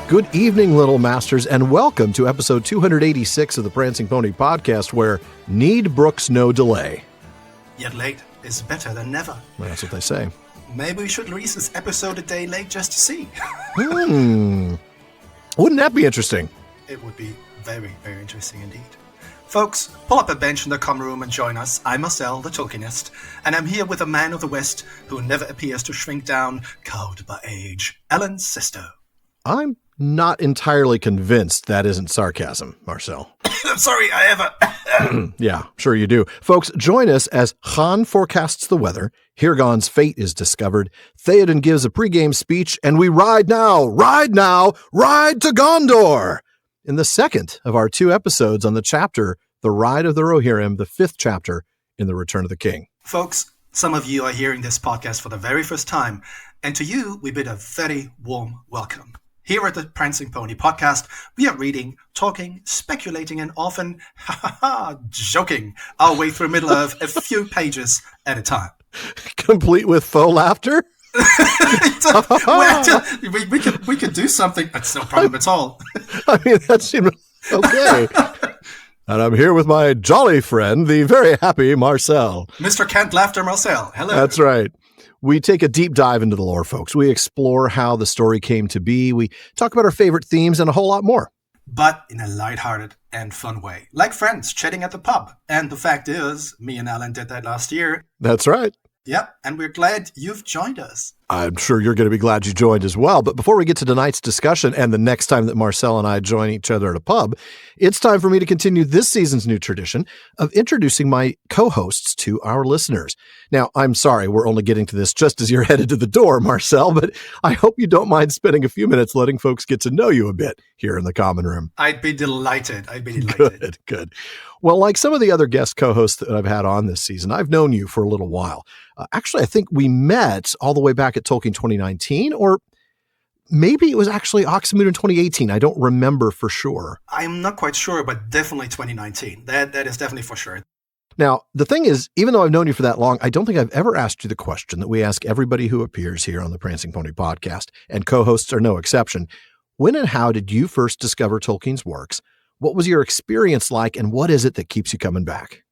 Good evening, Little Masters, and welcome to episode 286 of the Prancing Pony podcast, where need brooks no delay. Yet late is better than never. Well, that's what they say. Maybe we should release this episode a day late just to see. Wouldn't that be interesting? It would be very, very interesting indeed. Folks, pull up a bench in the common room and join us. I'm Marcel, the Tolkienist, and I'm here with a man of the West who never appears to shrink down, cowed by age, Alan Sisto. I'm not entirely convinced that isn't sarcasm, Marcel. I'm sorry, I have Yeah, sure you do. Folks, join us as Han forecasts the weather, Hirgon's fate is discovered, Théoden gives a pregame speech, and we ride now, ride to Gondor! In the second of our two episodes on the chapter, The Ride of the Rohirrim, the fifth chapter in The Return of the King. Folks, some of you are hearing this podcast for the very first time, and to you, we bid a very warm welcome. Here at the Prancing Pony podcast, we are reading, talking, speculating, and often, joking our way through the middle of a few pages at a time. Complete with faux laughter? we could do something. That's no problem at all. I mean, that seemed okay. And I'm here with my jolly friend, the very happy Marcel. Mr. Kent Laughter Marcel. Hello. That's right. We take a deep dive into the lore, folks. We explore how the story came to be. We talk about our favorite themes and a whole lot more. But in a lighthearted and fun way. Like friends chatting at the pub. And the fact is, me and Alan did that last year. That's right. Yep, and we're glad you've joined us. I'm sure you're going to be glad you joined as well. But before we get to tonight's discussion and the next time that Marcel and I join each other at a pub, it's time for me to continue this season's new tradition of introducing my co-hosts to our listeners. Now, I'm sorry we're only getting to this just as you're headed to the door, Marcel, but I hope you don't mind spending a few minutes letting folks get to know you a bit here in the common room. I'd be delighted. Good. Well, like some of the other guest co-hosts that I've had on this season, I've known you for a little while. Actually, I think we met all the way back at Tolkien 2019, or maybe it was actually Oxmood in 2018. I don't remember for sure. I'm not quite sure, but definitely 2019. That is definitely for sure. Now, the thing is, even though I've known you for that long, I don't think I've ever asked you the question that we ask everybody who appears here on the Prancing Pony podcast, and co-hosts are no exception. When and how did you first discover Tolkien's works? What was your experience like, and what is it that keeps you coming back?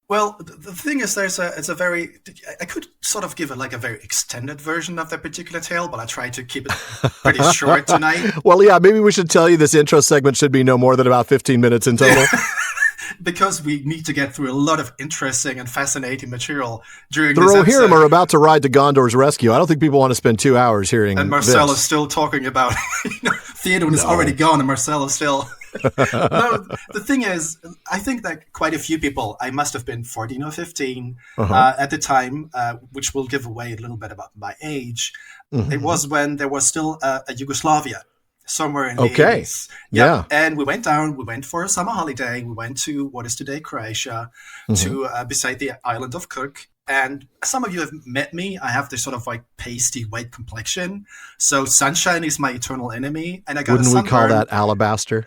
Well, the thing is, I could sort of give a very extended version of that particular tale, but I tried to keep it pretty short tonight. Well, yeah, maybe we should tell you this intro segment should be no more than about 15 minutes in total. Because we need to get through a lot of interesting and fascinating material during this episode. The Rohirrim are about to ride to Gondor's rescue. I don't think people want to spend 2 hours hearing And Marcel this. is still talking about, Théoden is already gone and Marcel is still... No, the thing is, I think that quite a few people, I must have been 14 or 15 at the time, which will give away a little bit about my age. Mm-hmm. It was when there was still a Yugoslavia somewhere in the 80s. Yeah. And we went for a summer holiday. We went to what is today Croatia, to beside the island of Cook. And some of you have met me. I have this sort of pasty white complexion. So sunshine is my eternal enemy. And I got Wouldn't we call that alabaster?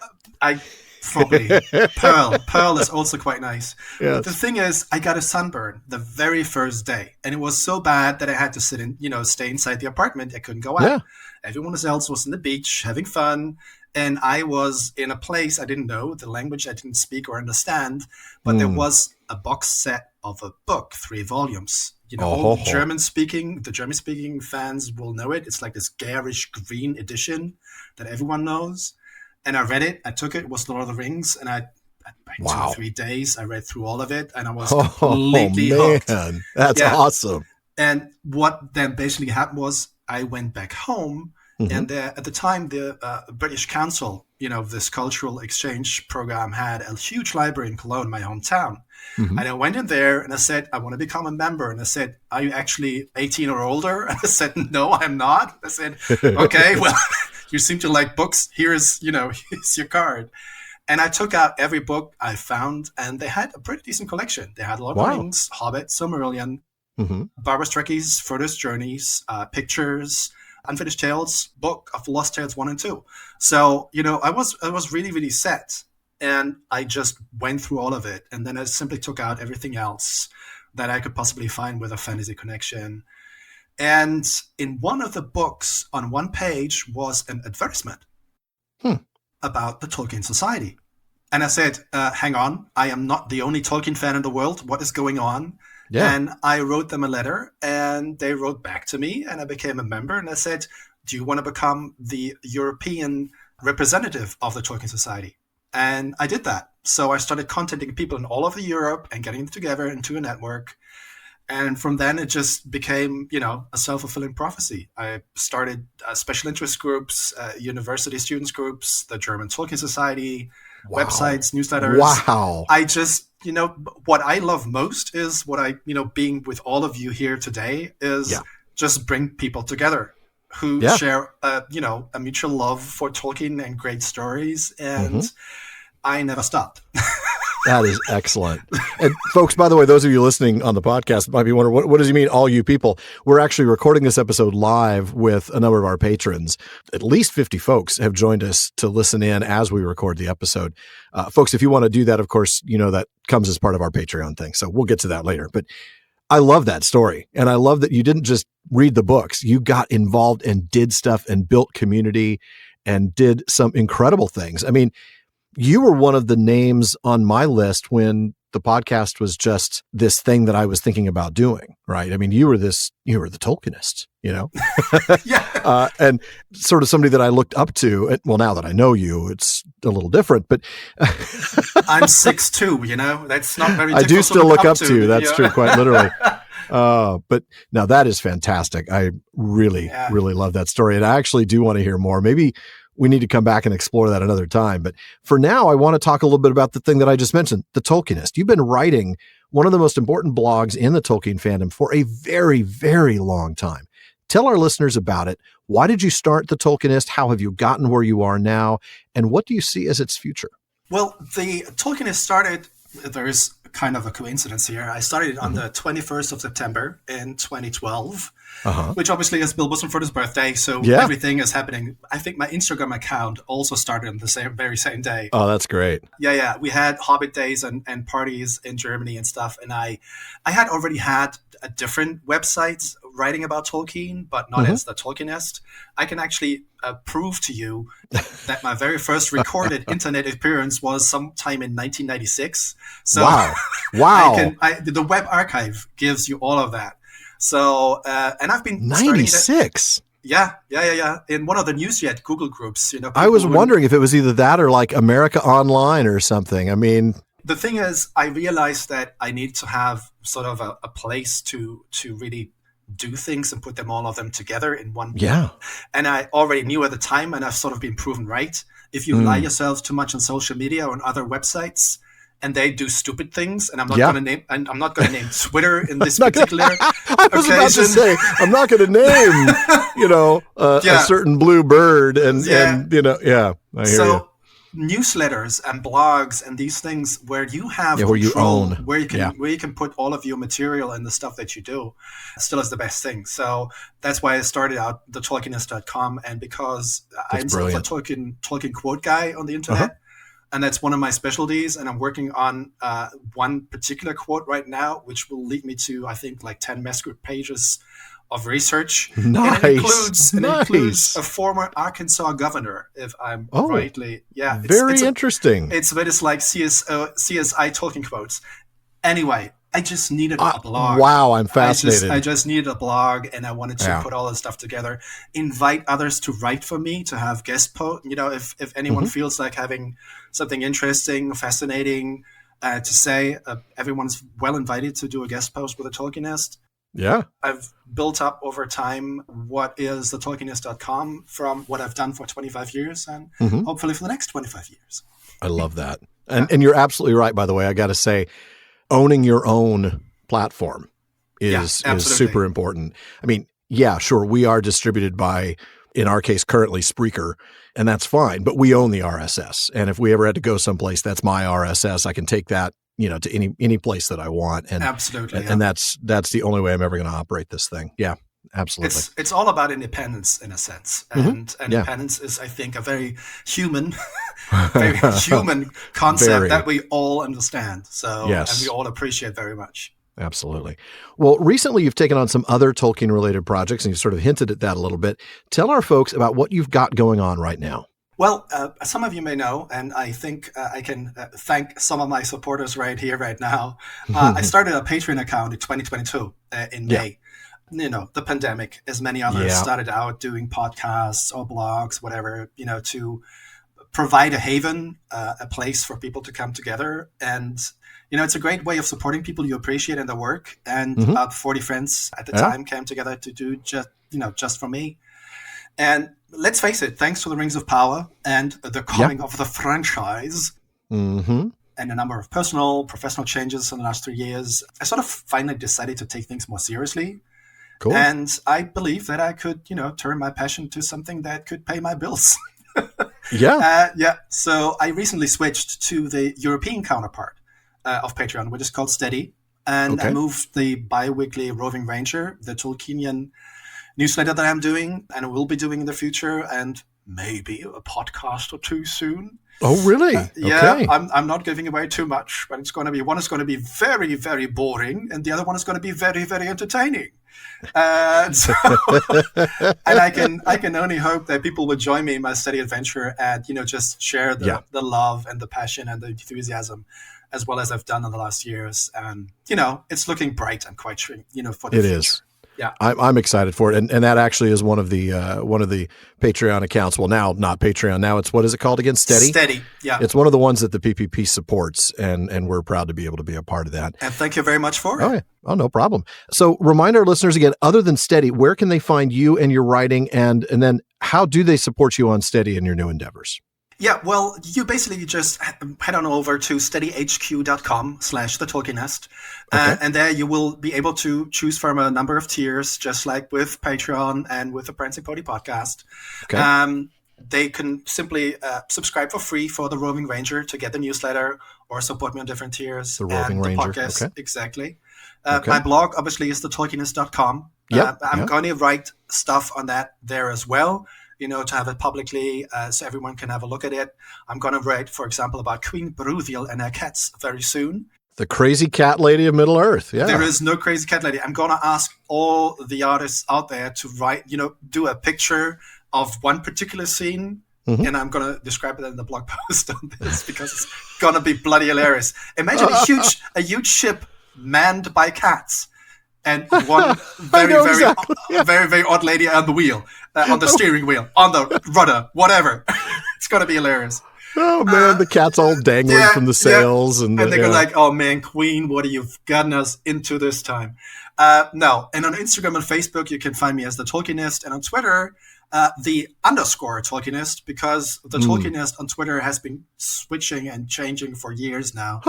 Probably. Pearl is also quite nice. Yes. But the thing is, I got a sunburn the very first day. And it was so bad that I had to stay inside the apartment. I couldn't go out. Yeah. Everyone else was on the beach having fun. And I was in a place I didn't know, the language I didn't speak or understand. But there was a box set of a book, 3 volumes. All the German-speaking fans will know it. It's like this garish green edition that everyone knows. And I read it. I took it. It was Lord of the Rings. And by 2 or 3 days, I read through all of it. And I was completely hooked. That's awesome. And what then basically happened was I went back home. Mm-hmm. And at the time, the British Council, this cultural exchange program, had a huge library in Cologne, my hometown. Mm-hmm. And I went in there and I said, I want to become a member. And I said, are you actually 18 or older? And I said, no, I'm not. I said, okay, well, you seem to like books. Here's your card. And I took out every book I found, and they had a pretty decent collection. They had Lord of the Rings, Hobbit, Silmarillion, Barbara Streisand's Furthest Journeys, pictures, Unfinished Tales, Book of Lost Tales 1 and 2. So, I was really, really set. And I just went through all of it. And then I simply took out everything else that I could possibly find with a fantasy connection. And in one of the books, on one page, was an advertisement about the Tolkien Society. And I said, hang on, I am not the only Tolkien fan in the world. What is going on? Yeah. And I wrote them a letter, and they wrote back to me, and I became a member. And I said, do you want to become the European representative of the Tolkien Society? And I did that. So I started contacting people in all over Europe and getting them together into a network. And from then, it just became, a self-fulfilling prophecy. I started special interest groups, university students groups, the German Tolkien Society, websites, newsletters. Wow. I just, what I love most is what I, being with all of you here today is just bring people together who share, a mutual love for Tolkien and great stories. And I never stopped. That is excellent. And folks, by the way, those of you listening on the podcast might be wondering, what does he mean, all you people? We're actually recording this episode live with a number of our patrons. At least 50 folks have joined us to listen in as we record the episode. Folks, if you want to do that, of course, that comes as part of our Patreon thing. So we'll get to that later. But I love that story. And I love that you didn't just read the books. You got involved and did stuff and built community and did some incredible things. I mean, you were one of the names on my list when the podcast was just this thing that I was thinking about doing, right? I mean, you were the Tolkienist, Yeah. And sort of somebody that I looked up to. Well, now that I know you, it's a little different, but I'm 6'2", that's not very difficult. I do still look up to you. That's true, quite literally. But now that is fantastic. I really, really love that story. And I actually do want to hear more. Maybe we need to come back and explore that another time. But for now, I want to talk a little bit about the thing that I just mentioned, the Tolkienist. You've been writing one of the most important blogs in the Tolkien fandom for a very, very long time. Tell our listeners about it. Why did you start the Tolkienist? How have you gotten where you are now? And what do you see as its future? Well, the Tolkienist started, there's kind of a coincidence here. I started on the 21st of September in 2012. Which obviously is Bill Bussenford's birthday, so everything is happening. I think my Instagram account also started on the very same day. Oh, that's great. Yeah. We had Hobbit days and parties in Germany and stuff, and I had already had a different websites writing about Tolkien, but not as the Tolkienist. I can actually prove to you that my very first recorded internet appearance was sometime in 1996. So wow. The web archive gives you all of that. So, and I've been 96. Yeah. In one of the Newsjet Google groups, I was wondering if it was either that or like America Online or something. I mean, the thing is, I realized that I need to have sort of a place to really do things and put them all of them together in one. Yeah. And I already knew at the time, and I've sort of been proven right. If you lie yourself too much on social media or on other websites, and they do stupid things, and I'm not going to name Twitter in this particular I was about to say, I'm not going to name, a certain blue bird, I hear you. Newsletters and blogs and these things where you have control, where you own, where you can put all of your material and the stuff that you do, still is the best thing. So that's why I started out the Tolkienist.com, and because I'm sort of a Tolkien quote guy on the internet. And that's one of my specialties. And I'm working on one particular quote right now, which will lead me to, I think, like 10 manuscript pages of research. Nice. And it includes a former Arkansas governor, if I'm rightly. Yeah. Very interesting. It's like CSI Tolkien quotes. Anyway, I just needed a blog. Wow, I'm fascinated. I just needed a blog, and I wanted to put all this stuff together, invite others to write for me, to have guest post. If anyone feels like having something interesting, fascinating to say, everyone's well invited to do a guest post with a Tolkienist. Yeah. I've built up over time what is the Tolkienist.com from what I've done for 25 years and hopefully for the next 25 years. I love that. And you're absolutely right, by the way. I got to say, owning your own platform is super important. I mean, yeah, sure, we are distributed by, in our case, currently Spreaker, and that's fine, but we own the RSS. And if we ever had to go someplace, that's my RSS. I can take that, to any place that I want. And absolutely. And that's the only way I'm ever going to operate this thing. Yeah, absolutely. It's all about independence in a sense. And independence is, I think, a very human concept that we all understand. So, and we all appreciate very much. Absolutely. Well, recently you've taken on some other Tolkien-related projects, and you've sort of hinted at that a little bit. Tell our folks about what you've got going on right now. Well, some of you may know, and I think I can thank some of my supporters right here, right now. I started a Patreon account in 2022 in May. The pandemic, as many others, started out doing podcasts or blogs, whatever, to provide a haven, a place for people to come together. And, it's a great way of supporting people you appreciate in their work. And about 40 friends at the time came together to do just for me. And let's face it, thanks to the Rings of Power and the coming of the franchise and a number of personal, professional changes in the last 3 years, I sort of finally decided to take things more seriously. Cool. And I believe that I could, turn my passion to something that could pay my bills. So I recently switched to the European counterpart of Patreon, which is called Steady. And I moved the bi-weekly Roving Ranger, the Tolkienian newsletter that I'm doing and will be doing in the future, and maybe a podcast or two soon. Oh, really? Okay. I'm not giving away too much, but it's going to be one is going to be very, very boring, and the other one is going to be very, very entertaining. And I can only hope that people will join me in my steady adventure and just share the love and the passion and the enthusiasm, as well as I've done in the last years. And it's looking bright and quite for the future. It is. Yeah, I'm excited for it, and that actually is one of the Patreon accounts. Well, now not Patreon. Now it's, what is it called again? Steady. Steady. Yeah, it's one of the ones that the PPP supports, and we're proud to be able to be a part of that. And thank you very much for it. Oh, yeah. Oh, no problem. So remind our listeners again, other than Steady, where can they find you and your writing, and then how do they support you on Steady and your new endeavors? Yeah, well, you basically just head on over to steadyhq.com/thetolkiennest. And there you will be able to choose from a number of tiers, just like with Patreon and with the Prancing Pony podcast. Okay. They can simply subscribe for free for the Roving Ranger to get the newsletter, or support me on different tiers. The Roving Ranger, podcast. Okay. Exactly. My blog, obviously, is thetolkiennest.com. I'm going to write stuff on that there as well, to have it publicly so everyone can have a look at it. I'm going to write, for example, about Queen Beruthiel and her cats very soon. The crazy cat lady of Middle-earth. Yeah. There is no crazy cat lady. I'm going to ask all the artists out there to write, do a picture of one particular scene, and I'm going to describe it in the blog post on this because it's going to be bloody hilarious. Imagine a huge ship manned by cats. And one very odd lady on the wheel, on the steering wheel, on the rudder, whatever. It's going to be hilarious. Oh, man, the cat's all dangling from the sails. And they go like, oh, man, Queen, what have you gotten us into this time? No. And on Instagram and Facebook, you can find me as The Tolkienist. And on Twitter, the _Tolkienist, because The Tolkienist on Twitter has been switching and changing for years now.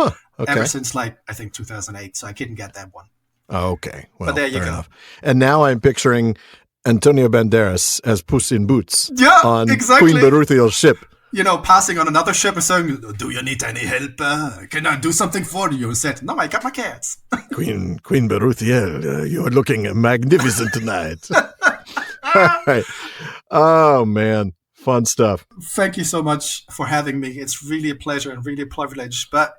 Ever since, I think 2008. So I couldn't get that one. Okay. Well, but there you go. Enough. And now I'm picturing Antonio Banderas as Puss in Boots on Queen Beruthiel's ship. Passing on another ship and saying, do you need any help? Can I do something for you? He said, no, I got my cats. Queen Beruthiel, you're looking magnificent tonight. All right. Oh, man. Fun stuff. Thank you so much for having me. It's really a pleasure and really a privilege. But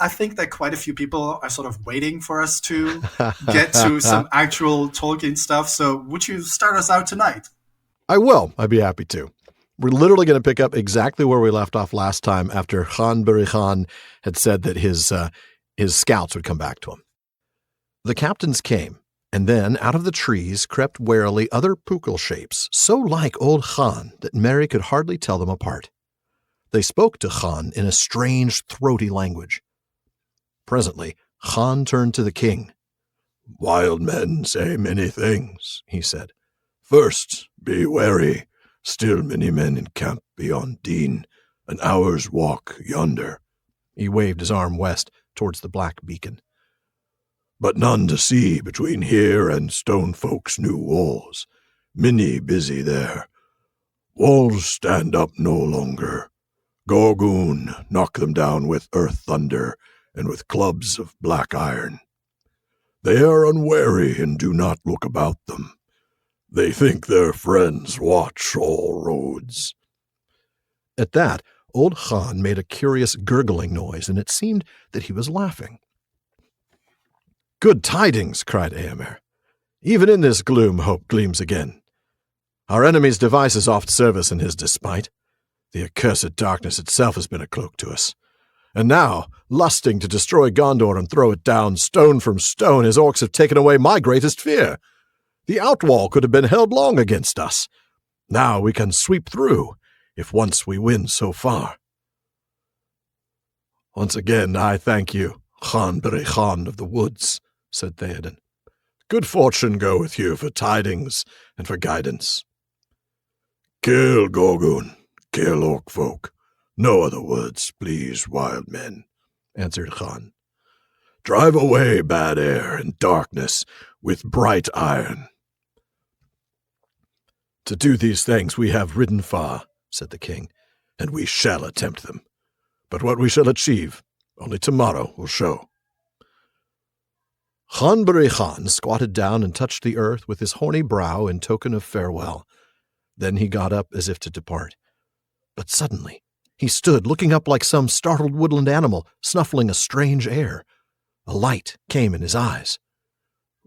I think that quite a few people are sort of waiting for us to get to some actual Tolkien stuff. So would you start us out tonight? I will. I'd be happy to. We're literally going to pick up exactly where we left off last time after Khan Buri-Khan had said that his scouts would come back to him. The captains came, and then out of the trees crept warily other pukul shapes, so like old Khan that Mary could hardly tell them apart. They spoke to Khan in a strange, throaty language. Presently, Khan turned to the king. "Wild men say many things," he said. "First, be wary. Still many men encamp beyond Dean, an hour's walk yonder." He waved his arm west towards the black beacon. "But none to see between here and Stone Folk's new walls. Many busy there. Walls stand up no longer. Gorgoon, knock them down with earth thunder and with clubs of black iron. They are unwary and do not look about them. They think their friends watch all roads." At that, old Khan made a curious gurgling noise, and it seemed that he was laughing. "Good tidings," cried Eomer. "Even in this gloom hope gleams again. Our enemy's devices oft serve us in his despite. The accursed darkness itself has been a cloak to us. And now, lusting to destroy Gondor and throw it down stone from stone, his orcs have taken away my greatest fear. The outwall could have been held long against us. Now we can sweep through, if once we win so far. Once again, I thank you, Khan Beri Khan of the Woods, said Théoden. Good fortune go with you for tidings and for guidance. Kill Gorgun, kill orc folk. No other words, please, wild men, answered Khan. Drive away bad air and darkness with bright iron. To do these things we have ridden far, said the king, and we shall attempt them. But what we shall achieve, only tomorrow will show. Khan Beri Khan squatted down and touched the earth with his horny brow in token of farewell. Then he got up as if to depart. But suddenly he stood looking up like some startled woodland animal, snuffling a strange air. A light came in his eyes.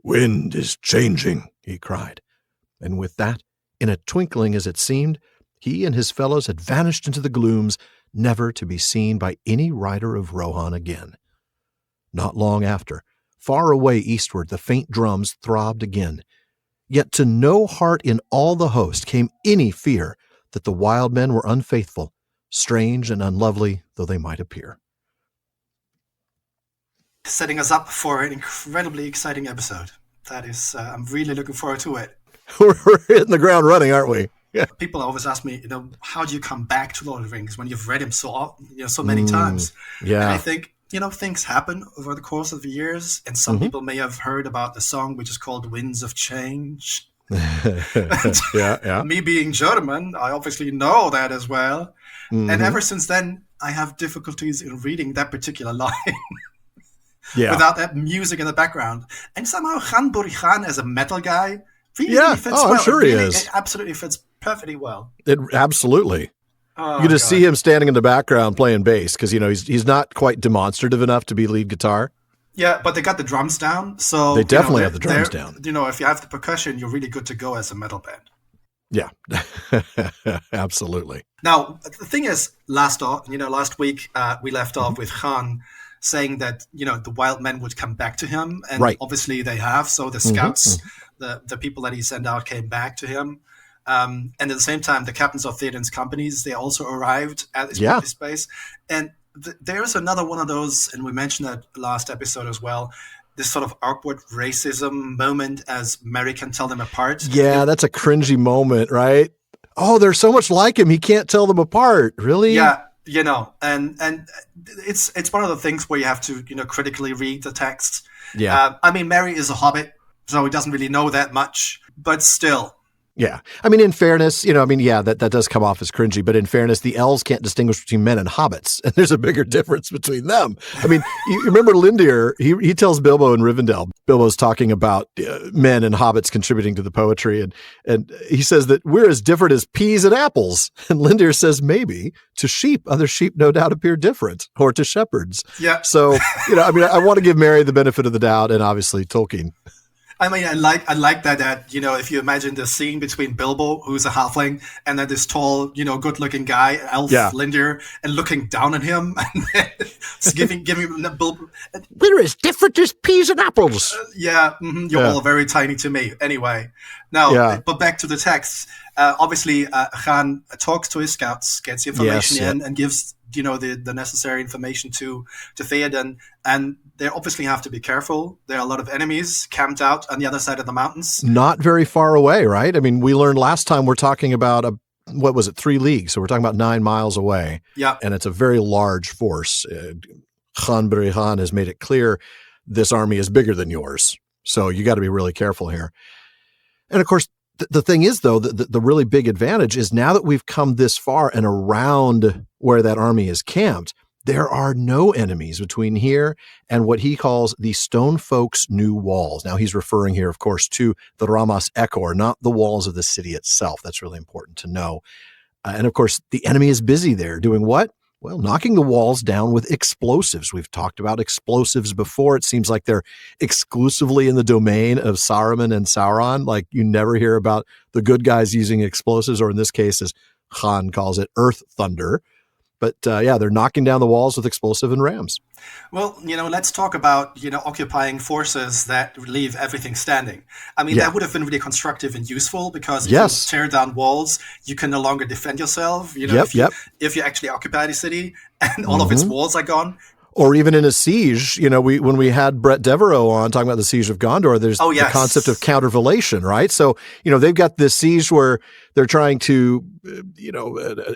Wind is changing, he cried. And with that, in a twinkling as it seemed, he and his fellows had vanished into the glooms, never to be seen by any rider of Rohan again. Not long after, far away eastward, the faint drums throbbed again. Yet to no heart in all the host came any fear that the wild men were unfaithful, strange and unlovely though they might appear. Setting us up for an incredibly exciting episode. That is, I'm really looking forward to it. We're hitting the ground running, aren't we? Yeah. People always ask me, how do you come back to Lord of the Rings when you've read him so many times? Yeah. And I think, things happen over the course of the years, and some people may have heard about the song which is called Winds of Change. Yeah. Me being German, I obviously know that as well. Mm-hmm. And ever since then, I have difficulties in reading that particular line without that music in the background. And somehow Khan Beri Khan as a metal guy really fits well. I'm sure he is. It absolutely fits perfectly well. Absolutely. Oh, you just see him standing in the background playing bass because, he's not quite demonstrative enough to be lead guitar. Yeah, but they got the drums down. So they definitely have the drums down. If you have the percussion, you're really good to go as a metal band. Yeah, absolutely. Now, the thing is, last week we left off with Khan saying that, the wild men would come back to him. And obviously they have. So the scouts, the people that he sent out came back to him. And at the same time, the captains of Théoden's companies, they also arrived at this space. And there's another one of those, and we mentioned that last episode as well, this sort of awkward racism moment as Merry can tell them apart. Yeah, that's a cringy moment, right? Oh, they're so much like him, he can't tell them apart. Really? Yeah, and it's one of the things where you have to, critically read the text. Yeah. Merry is a hobbit, so he doesn't really know that much, but still. Yeah. In fairness, that does come off as cringy, but in fairness, the elves can't distinguish between men and hobbits, and there's a bigger difference between them. You remember Lindir, he tells Bilbo in Rivendell, Bilbo's talking about men and hobbits contributing to the poetry, and he says that we're as different as peas and apples. And Lindir says, maybe to sheep, other sheep no doubt appear different, or to shepherds. Yeah. So, I want to give Merry the benefit of the doubt, and obviously Tolkien. I like that, if you imagine the scene between Bilbo, who's a halfling, and then this tall, good-looking guy, elf Lindir, and looking down at him, and then giving Bilbo. We're as different as peas and apples. You're all very tiny to me. Anyway, now, but back to the text. Obviously, Khan talks to his scouts, gets the information in, and gives the necessary information to Théoden, and they obviously have to be careful. There are a lot of enemies camped out on the other side of the mountains. Not very far away, right? We learned last time we're talking about 3 leagues? So we're talking about 9 miles away. Yeah. And it's a very large force. Khan Beri Khan has made it clear this army is bigger than yours. So you got to be really careful here. And of course, the thing is, though, the really big advantage is now that we've come this far and around where that army is camped, there are no enemies between here and what he calls the stone folks' new walls. Now, he's referring here, of course, to the Ramas Ekor, not the walls of the city itself. That's really important to know. And of course, the enemy is busy there doing what? Well, knocking the walls down with explosives. We've talked about explosives before. It seems like they're exclusively in the domain of Saruman and Sauron. Like you never hear about the good guys using explosives, or in this case, as Han calls it Earth Thunder. But they're knocking down the walls with explosive and rams. Well, let's talk about, occupying forces that leave everything standing. I mean, that would have been really constructive and useful because if you tear down walls, you can no longer defend yourself. If you actually occupy the city and all of its walls are gone. Or even in a siege, when we had Brett Devereaux on talking about the siege of Gondor, there's the concept of countervallation, right? So, they've got this siege where they're trying to,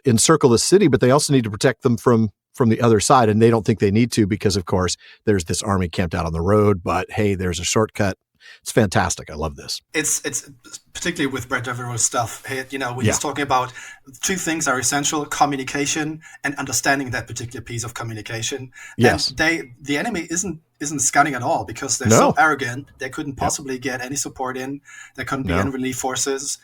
encircle the city, but they also need to protect them from the other side. And they don't think they need to because, of course, there's this army camped out on the road. But, hey, there's a shortcut. It's fantastic. I love this. It's particularly with Brett Devereaux's stuff. When he's talking about two things are essential: communication and understanding that particular piece of communication. Yes, and the enemy isn't scanning at all because they're so arrogant. They couldn't possibly get any support in. There couldn't be any relief forces.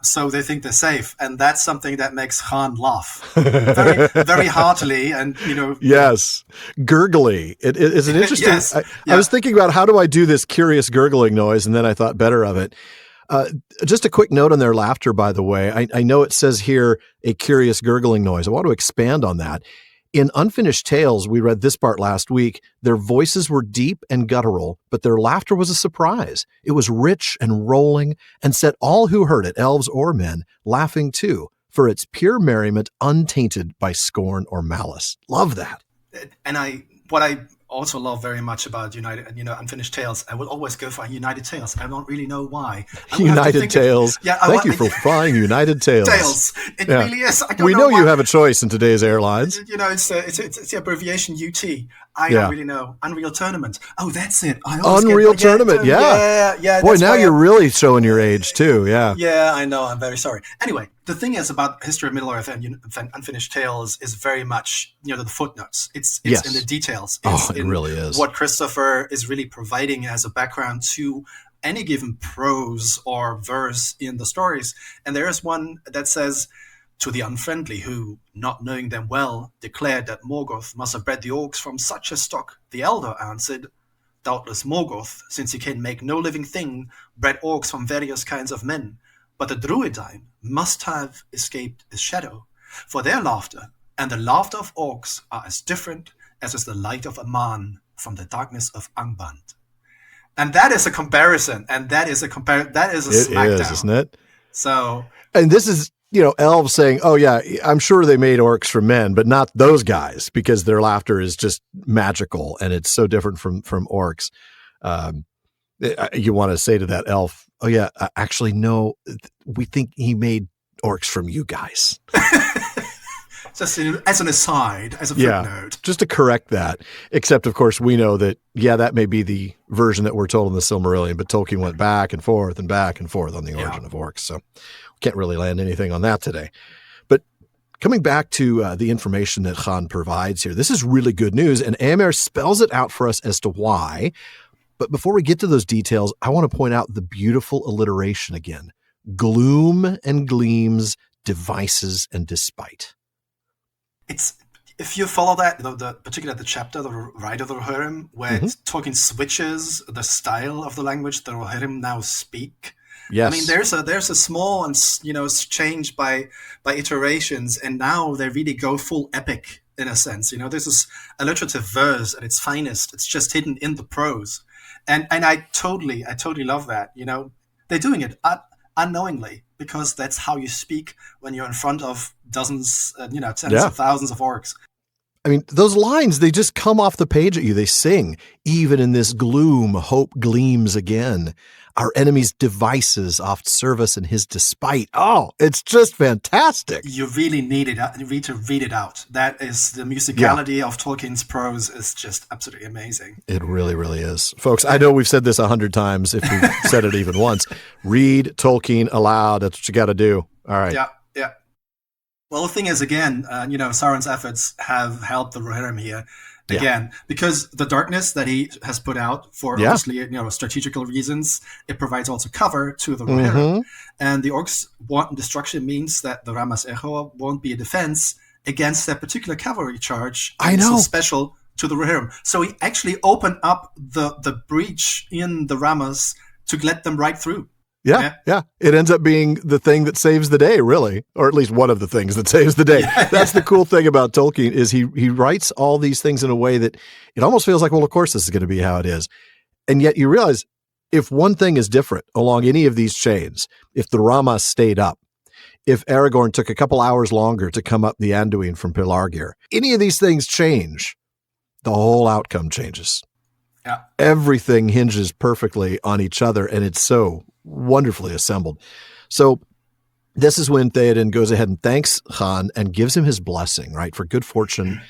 So they think they're safe, and that's something that makes Han laugh very, very heartily, and Yes, gurgly. It is an interesting. I was thinking about how do I do this curious gurgling noise, and then I thought better of it. Just a quick note on their laughter, by the way. I know it says here a curious gurgling noise. I want to expand on that. In Unfinished Tales, we read this part last week. Their voices were deep and guttural, but their laughter was a surprise. It was rich and rolling and set all who heard it, elves or men, laughing too, for its pure merriment untainted by scorn or malice. Love that. And what I also love very much about Unfinished Tales, I will always go for United Tales. I don't really know why. United Tales. Thank you for flying United Tales. Tales. It really is. We know you have a choice in today's airlines. It's the abbreviation UT. I don't really know. Unreal Tournament. Oh, that's it. Unreal Tournament. Yeah. Boy, now you're really showing your age too. Yeah. Yeah, I know. I'm very sorry. Anyway, the thing is about History of Middle-earth and Unfinished Tales is very much, the footnotes. It's in the details. It really is. What Christopher is really providing as a background to any given prose or verse in the stories. And there is one that says, to the unfriendly who, not knowing them well, declared that Morgoth must have bred the orcs from such a stock, the elder answered, doubtless Morgoth, since he can make no living thing, bred orcs from various kinds of men. But the Druidine must have escaped his shadow, for their laughter and the laughter of orcs are as different as is the light of Aman from the darkness of Angband. And that is a comparison, and that is a smackdown. It is, isn't it? So, and this is, elves saying, oh yeah, I'm sure they made orcs for men, but not those guys, because their laughter is just magical and it's so different from orcs. You want to say to that elf, oh yeah, actually, no, we think he made orcs from you guys. Just as an aside, as a footnote. Just to correct that. Except, of course, we know that, that may be the version that we're told in the Silmarillion, but Tolkien went back and forth on the origin of orcs. So we can't really land anything on that today. But coming back to the information that Han provides here, this is really good news, and AMR spells it out for us as to why. But before we get to those details, I want to point out the beautiful alliteration again. Gloom and gleams, devices and despite. It's, if you follow that, particularly the chapter, the Rite of the Rohirrim, where Tolkien switches the style of the language the Rohirrim now speak. Yes. I mean, there's a small and change by iterations, and now they really go full epic in a sense. This is alliterative verse at its finest. It's just hidden in the prose, and I totally love that. They're doing it unknowingly, because that's how you speak when you're in front of dozens, tens of thousands of orcs. I mean, those lines, they just come off the page at you. They sing, even in this gloom, hope gleams again. Our enemy's devices oft serve us in his despite. Oh, it's just fantastic. You really need to read it out. That is, the musicality of Tolkien's prose is just absolutely amazing. It really, really is. Folks, I know we've said this 100 times, if we've said it even once. Read Tolkien aloud. That's what you got to do. All right. Yeah. Well, the thing is, again, Sauron's efforts have helped the Rohirrim here. Again, because the darkness that he has put out for obviously strategical reasons, it provides also cover to the Rohirrim. And the orcs' wanton destruction means that the Ramas Echo won't be a defense against that particular cavalry charge. I know. So special to the Rohirrim. So he actually opened up the breach in the Ramas to let them right through. Yeah. It ends up being the thing that saves the day, really, or at least one of the things that saves the day. That's the cool thing about Tolkien is he writes all these things in a way that it almost feels like, well, of course this is going to be how it is. And yet you realize if one thing is different along any of these chains, if the Rama stayed up, if Aragorn took a couple hours longer to come up the Anduin from Pelargir, any of these things change, the whole outcome changes. Yeah. Everything hinges perfectly on each other, and it's so wonderfully assembled. So this is when Théoden goes ahead and thanks Han and gives him his blessing, right? For good fortune,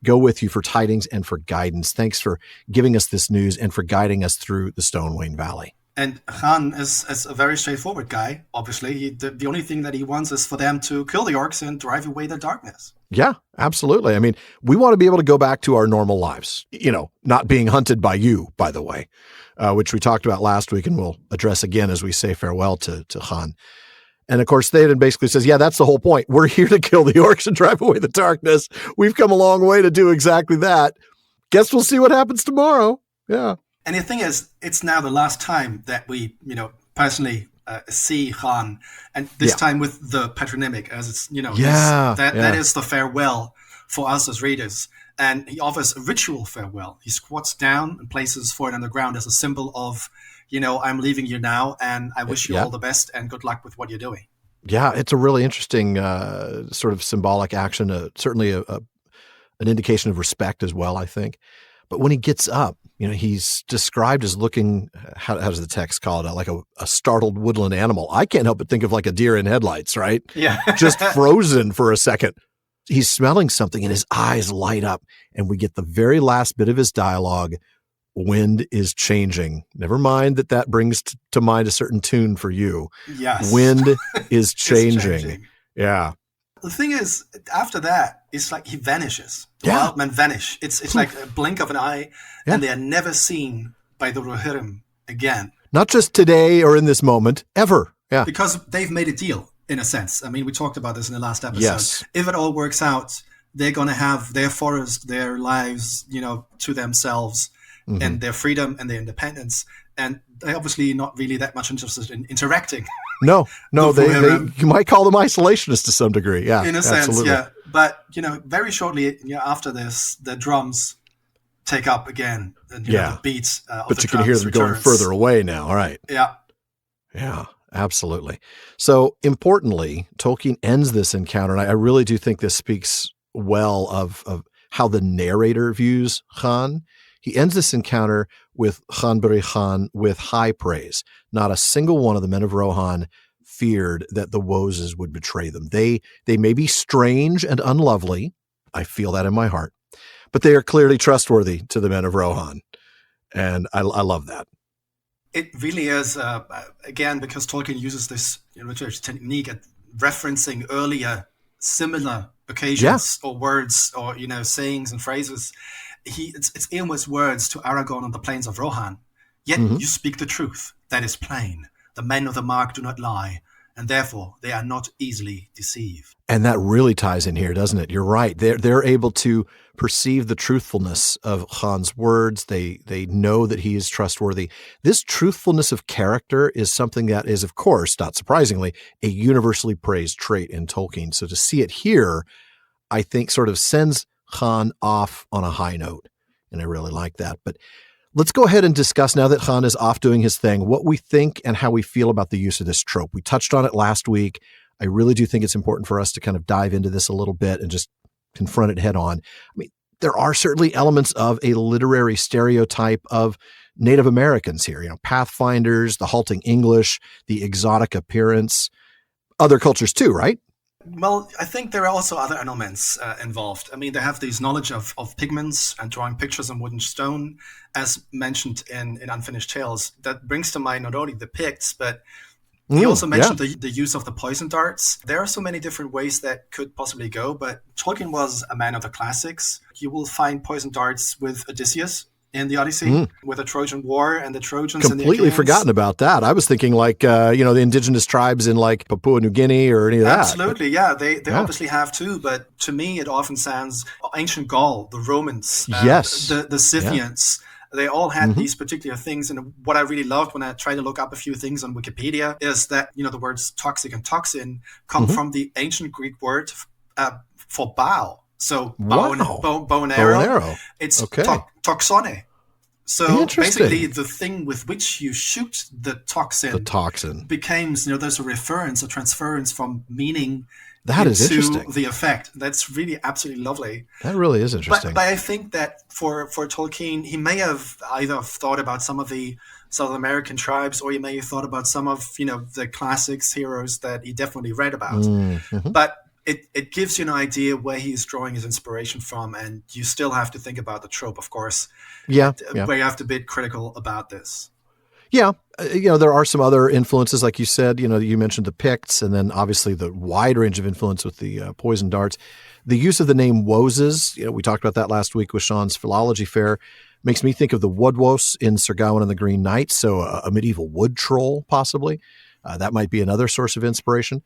go with you for tidings and for guidance. Thanks for giving us this news and for guiding us through the Stonewain Valley. And Han is a very straightforward guy, obviously. The only thing that he wants is for them to kill the orcs and drive away the darkness. Yeah, absolutely. I mean, we want to be able to go back to our normal lives, not being hunted by you, by the way, which we talked about last week and we'll address again as we say farewell to Han. And of course, Théoden basically says, yeah, that's the whole point. We're here to kill the orcs and drive away the darkness. We've come a long way to do exactly that. Guess we'll see what happens tomorrow. Yeah. And the thing is, it's now the last time that we, personally see Han, and this time with the patronymic, as it's, that is the farewell for us as readers. And he offers a ritual farewell. He squats down and places foot on the ground as a symbol of, I'm leaving you now, and I wish you all the best and good luck with what you're doing. Yeah, it's a really interesting sort of symbolic action, certainly an indication of respect as well, I think. But when he gets up, he's described as looking, how does the text call it, like a startled woodland animal. I can't help but think of like a deer in headlights, right? Yeah. Just frozen for a second. He's smelling something and his eyes light up, and we get the very last bit of his dialogue. Wind is changing. Never mind that brings to mind a certain tune for you. Yes. Wind is changing. Yeah. The thing is, after that, it's like he vanishes. The Yeah. wild men vanish. It's like a blink of an eye, and they are never seen by the Rohirrim again. Not just today or in this moment, ever. Yeah. Because they've made a deal, in a sense. I mean, we talked about this in the last episode. Yes. If it all works out, they're going to have their forest, their lives, to themselves, and their freedom and their independence. And they're obviously not really that much interested in interacting. No, you might call them isolationists to some degree. Yeah, in a sense, absolutely. yeah. But, very shortly after this, the drums take up again. And, the beats of but the you can hear them going further away now. All right. Yeah. Yeah, absolutely. So importantly, Tolkien ends this encounter, and I really do think this speaks well of how the narrator views Han. He ends this encounter with Khanbari Khan with high praise. Not a single one of the men of Rohan feared that the Woses would betray them. They may be strange and unlovely. I feel that in my heart. But they are clearly trustworthy to the men of Rohan. And I love that. It really is, again, because Tolkien uses this literary technique at referencing earlier similar occasions or words or, sayings and phrases. It's Eowyn's words to Aragorn on the plains of Rohan. Yet you speak the truth, that is plain. The men of the mark do not lie, and therefore they are not easily deceived. And that really ties in here, doesn't it? You're right. They're able to perceive the truthfulness of Han's words. They know that he is trustworthy. This truthfulness of character is something that is, of course, not surprisingly, a universally praised trait in Tolkien. So to see it here, I think sort of sends Han off on a high note. And I really like that. But let's go ahead and discuss, now that Han is off doing his thing, what we think and how we feel about the use of this trope. We touched on it last week. I really do think it's important for us to kind of dive into this a little bit and just confront it head on. I mean, there are certainly elements of a literary stereotype of Native Americans here, Pathfinders, the halting English, the exotic appearance, other cultures too, right? Well, I think there are also other elements involved. I mean, they have this knowledge of pigments and drawing pictures on wood and stone, as mentioned in Unfinished Tales. That brings to mind not only the Picts, but he also mentioned the use of the poison darts. There are so many different ways that could possibly go, but Tolkien was a man of the classics. You will find poison darts with Odysseus in the Odyssey, with the Trojan War and the Trojans. Completely forgotten about that. I was thinking like, the indigenous tribes in like Papua New Guinea or any of that. Absolutely, yeah. They obviously have too, but to me it often sounds ancient Gaul, the Romans, the Scythians. They all had these particular things. And what I really loved when I tried to look up a few things on Wikipedia is that, the words toxic and toxin come from the ancient Greek word for bow. So bow and arrow. Bow and arrow. It's okay. Toxone. So basically the thing with which you shoot the toxin becomes, there's a reference, a transference from meaning that is interesting. The effect. That's really absolutely lovely. That really is interesting. But I think that for Tolkien, he may have either thought about some of the South American tribes, or he may have thought about some of, the classics, heroes that he definitely read about. Mm-hmm. But it gives you an idea where he's drawing his inspiration from, and you still have to think about the trope, of course. Yeah. Where you have to be critical about this. Yeah. There are some other influences, like you said, you mentioned the Picts, and then obviously the wide range of influence with the poison darts. The use of the name Woses, we talked about that last week with Sean's philology fair, makes me think of the Woodwose in Sir Gawain and the Green Knight, so a medieval wood troll, possibly. That might be another source of inspiration.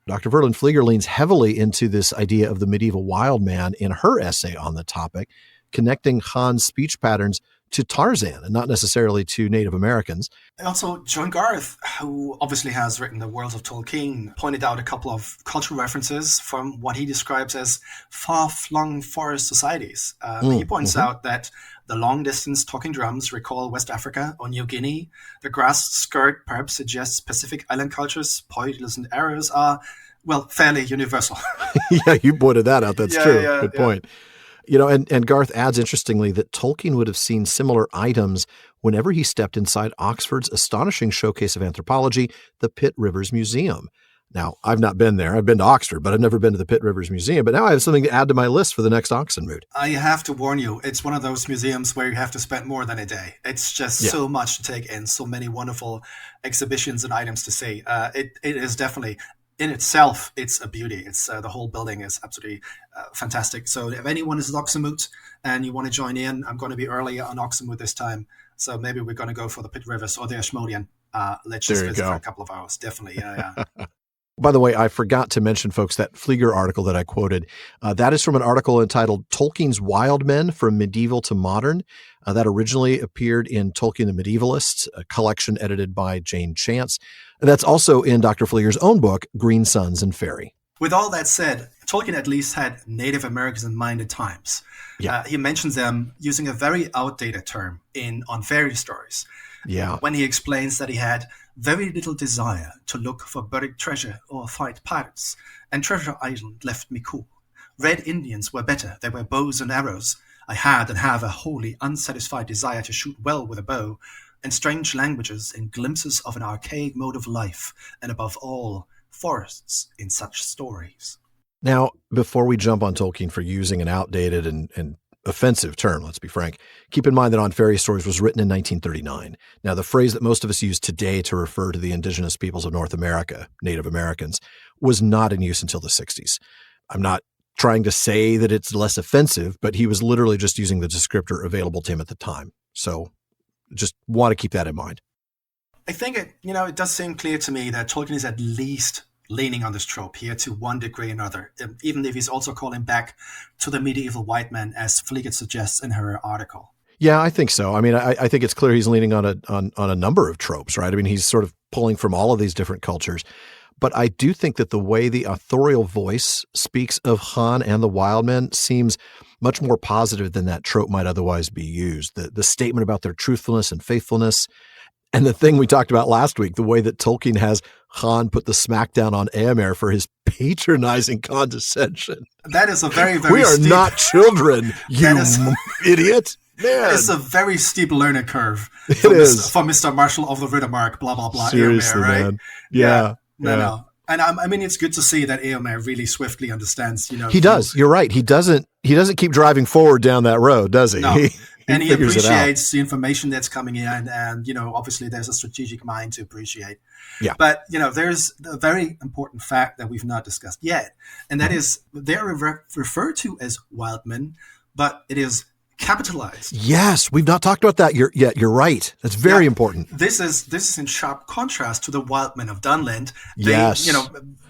Dr. Verlin Flieger leans heavily into this idea of the medieval wild man in her essay on the topic, connecting Han's speech patterns to Tarzan and not necessarily to Native Americans. Also, John Garth, who obviously has written The Worlds of Tolkien, pointed out a couple of cultural references from what he describes as far-flung forest societies. He points out that the long-distance talking drums recall West Africa or New Guinea. The grass skirt perhaps suggests Pacific Island cultures. Poiters and arrows are, fairly universal. Yeah, you pointed that out. That's true. Good point. And Garth adds, interestingly, that Tolkien would have seen similar items whenever he stepped inside Oxford's astonishing showcase of anthropology, the Pitt Rivers Museum. Now, I've not been there. I've been to Oxford, but I've never been to the Pitt Rivers Museum. But now I have something to add to my list for the next Oxenmoot. I have to warn you, it's one of those museums where you have to spend more than a day. It's just so much to take in, so many wonderful exhibitions and items to see. It is definitely... in itself, it's a beauty. It's the whole building is absolutely fantastic. So if anyone is at Oxenmoot and you want to join in, I'm going to be early on Oxenmoot this time. So maybe we're going to go for the Pitt Rivers or the Ashmolean. Let's just visit for a couple of hours. Definitely. Yeah. By the way, I forgot to mention, folks, that Flieger article that I quoted. That is from an article entitled Tolkien's Wild Men from Medieval to Modern. That originally appeared in Tolkien the Medievalist, a collection edited by Jane Chance. And that's also in Dr. Flieger's own book, Green Suns and Fairy. With all that said, Tolkien at least had Native Americans in mind at times. Yeah. He mentions them using a very outdated term on fairy stories. Yeah. When he explains that he had very little desire to look for buried treasure or fight pirates, and Treasure Island left me cool. Red Indians were better, they were bows and arrows. I had and have a wholly unsatisfied desire to shoot well with a bow, and strange languages and glimpses of an archaic mode of life, and above all, forests in such stories. Now, before we jump on Tolkien for using an outdated and offensive term, let's be frank, keep in mind that On Fairy Stories was written in 1939. Now, the phrase that most of us use today to refer to the indigenous peoples of North America, Native Americans, was not in use until the 60s. I'm not trying to say that it's less offensive, but he was literally just using the descriptor available to him at the time. So just want to keep that in mind. I think it does seem clear to me that Tolkien is at least leaning on this trope here to one degree or another, even if he's also calling back to the medieval white man, as Flieger suggests in her article. Yeah, I think so. I mean, I think it's clear he's leaning on a number of tropes, right? I mean, he's sort of pulling from all of these different cultures. But I do think that the way the authorial voice speaks of Han and the wild men seems much more positive than that trope might otherwise be used. The statement about their truthfulness and faithfulness, and the thing we talked about last week, the way that Tolkien has Han put the smackdown on Éomer for his patronizing condescension. That is a very, very We are not children, you idiot. Man. It's a very steep learning curve for Mr. Marshall of the Riddermark, blah, blah, blah. Seriously, Éomer, right? Man. Yeah. No. And I mean, it's good to see that Éomer really swiftly understands, He does. You're right. He doesn't keep driving forward down that road, does he? No. And he appreciates the information that's coming in. And, obviously there's a strategic mind to appreciate. Yeah. But, there's a very important fact that we've not discussed yet. And that is they're referred to as wildmen, but it is capitalized. Yes, we've not talked about that. You're right. That's very important. This is in sharp contrast to the wildmen of Dunland. Yes.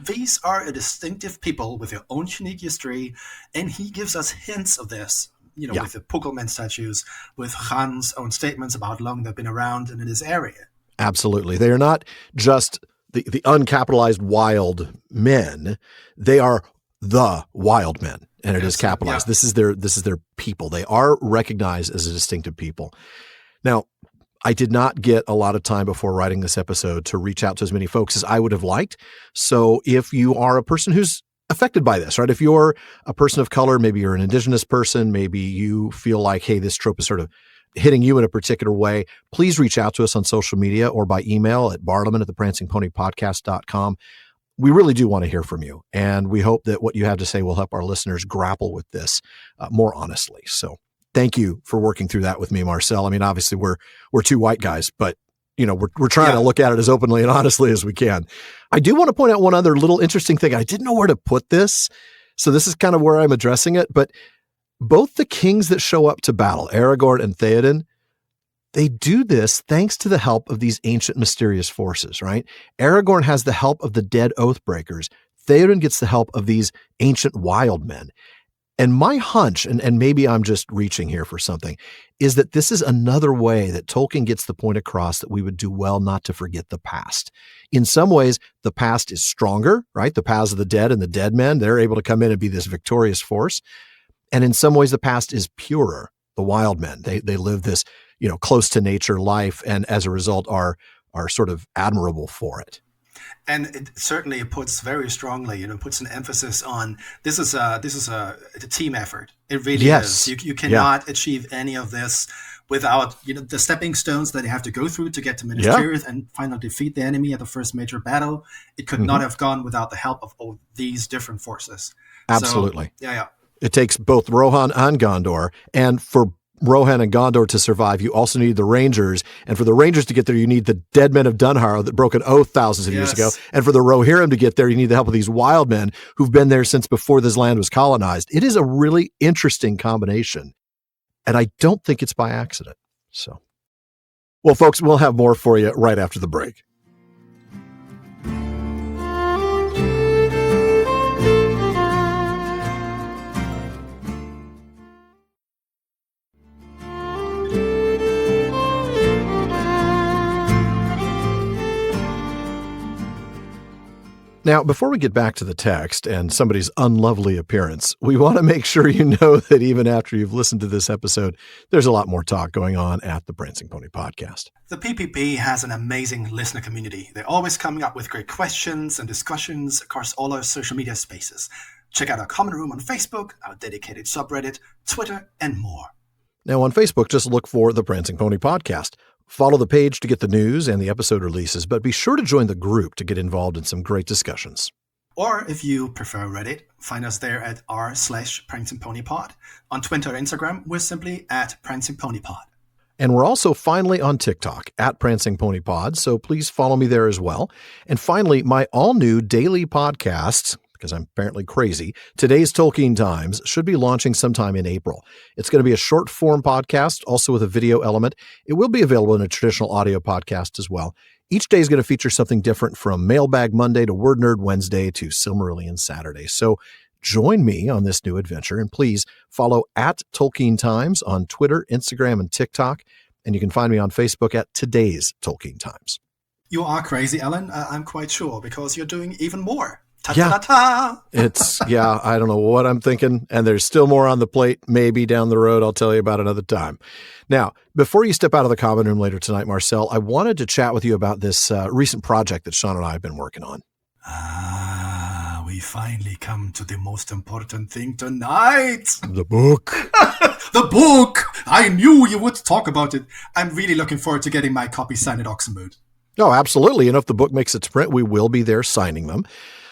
These are a distinctive people with their own unique history, and he gives us hints of this with the Pugelman statues, with Han's own statements about how long they've been around and in this area. Absolutely. They are not just the uncapitalized wild men. They are the wild men, and it is capitalized. Yeah. This is their people. They are recognized as a distinctive people. Now, I did not get a lot of time before writing this episode to reach out to as many folks as I would have liked. So if you are a person who's affected by this, right? If you're a person of color, maybe you're an indigenous person, maybe you feel like, hey, this trope is sort of hitting you in a particular way, please reach out to us on social media or by email at bartleman@theprancingponypodcast.com. We really do want to hear from you. And we hope that what you have to say will help our listeners grapple with this more honestly. So thank you for working through that with me, Marcel. I mean, obviously we're two white guys, but we're trying to look at it as openly and honestly as we can. I do want to point out one other little interesting thing. I didn't know where to put this. So this is kind of where I'm addressing it, but both the kings that show up to battle, Aragorn and Théoden, they do this thanks to the help of these ancient mysterious forces, right? Aragorn has the help of the dead Oathbreakers. Théoden gets the help of these ancient wild men. And my hunch, and maybe I'm just reaching here for something, is that this is another way that Tolkien gets the point across that we would do well not to forget the past. In some ways, the past is stronger, right? The paths of the dead and the dead men, they're able to come in and be this victorious force. And in some ways, the past is purer. The wild men, they live this, close to nature life, and as a result are sort of admirable for it. And it certainly puts very strongly, puts an emphasis on this is a team effort. It really is. You cannot achieve any of this without the stepping stones that you have to go through to get to Minas Tirith and finally defeat the enemy at the first major battle. It could not have gone without the help of all these different forces. Absolutely. So, It takes both Rohan and Gondor, and for Rohan and Gondor to survive, you also need the Rangers. And for the Rangers to get there, you need the dead men of Dunharrow that broke an oath thousands of years ago. And for the Rohirrim to get there, you need the help of these wild men who've been there since before this land was colonized. It is a really interesting combination. And I don't think it's by accident. So, well, folks, we'll have more for you right after the break. Now, before we get back to the text and somebody's unlovely appearance, we want to make sure you know that even after you've listened to this episode, there's a lot more talk going on at the Prancing Pony Podcast. The PPP has an amazing listener community. They're always coming up with great questions and discussions across all our social media spaces. Check out our common room on Facebook, our dedicated subreddit, Twitter, and more. Now, on Facebook, just look for the Prancing Pony Podcast. Follow the page to get the news and the episode releases, but be sure to join the group to get involved in some great discussions. Or if you prefer Reddit, find us there at r/PrancingPonyPod. On Twitter or Instagram, we're simply at PrancingPonyPod. And we're also finally on TikTok at Prancing Pony Pod, so please follow me there as well. And finally, my all-new daily podcast, because I'm apparently crazy, Today's Tolkien Times, should be launching sometime in April. It's going to be a short-form podcast, also with a video element. It will be available in a traditional audio podcast as well. Each day is going to feature something different, from Mailbag Monday to Word Nerd Wednesday to Silmarillion Saturday. So join me on this new adventure, and please follow at Tolkien Times on Twitter, Instagram, and TikTok. And you can find me on Facebook at Today's Tolkien Times. You are crazy, Alan. I'm quite sure, because you're doing even more. Ta-ta-ta-ta. I don't know what I'm thinking, and there's still more on the plate. Maybe down the road, I'll tell you about another time. Now, before you step out of the common room later tonight, Marcel, I wanted to chat with you about this recent project that Sean and I have been working on. We finally come to the most important thing tonight. The book. The book! I knew you would talk about it. I'm really looking forward to getting my copy signed at Oxenmoot. Oh, absolutely. And if the book makes its print, we will be there signing them.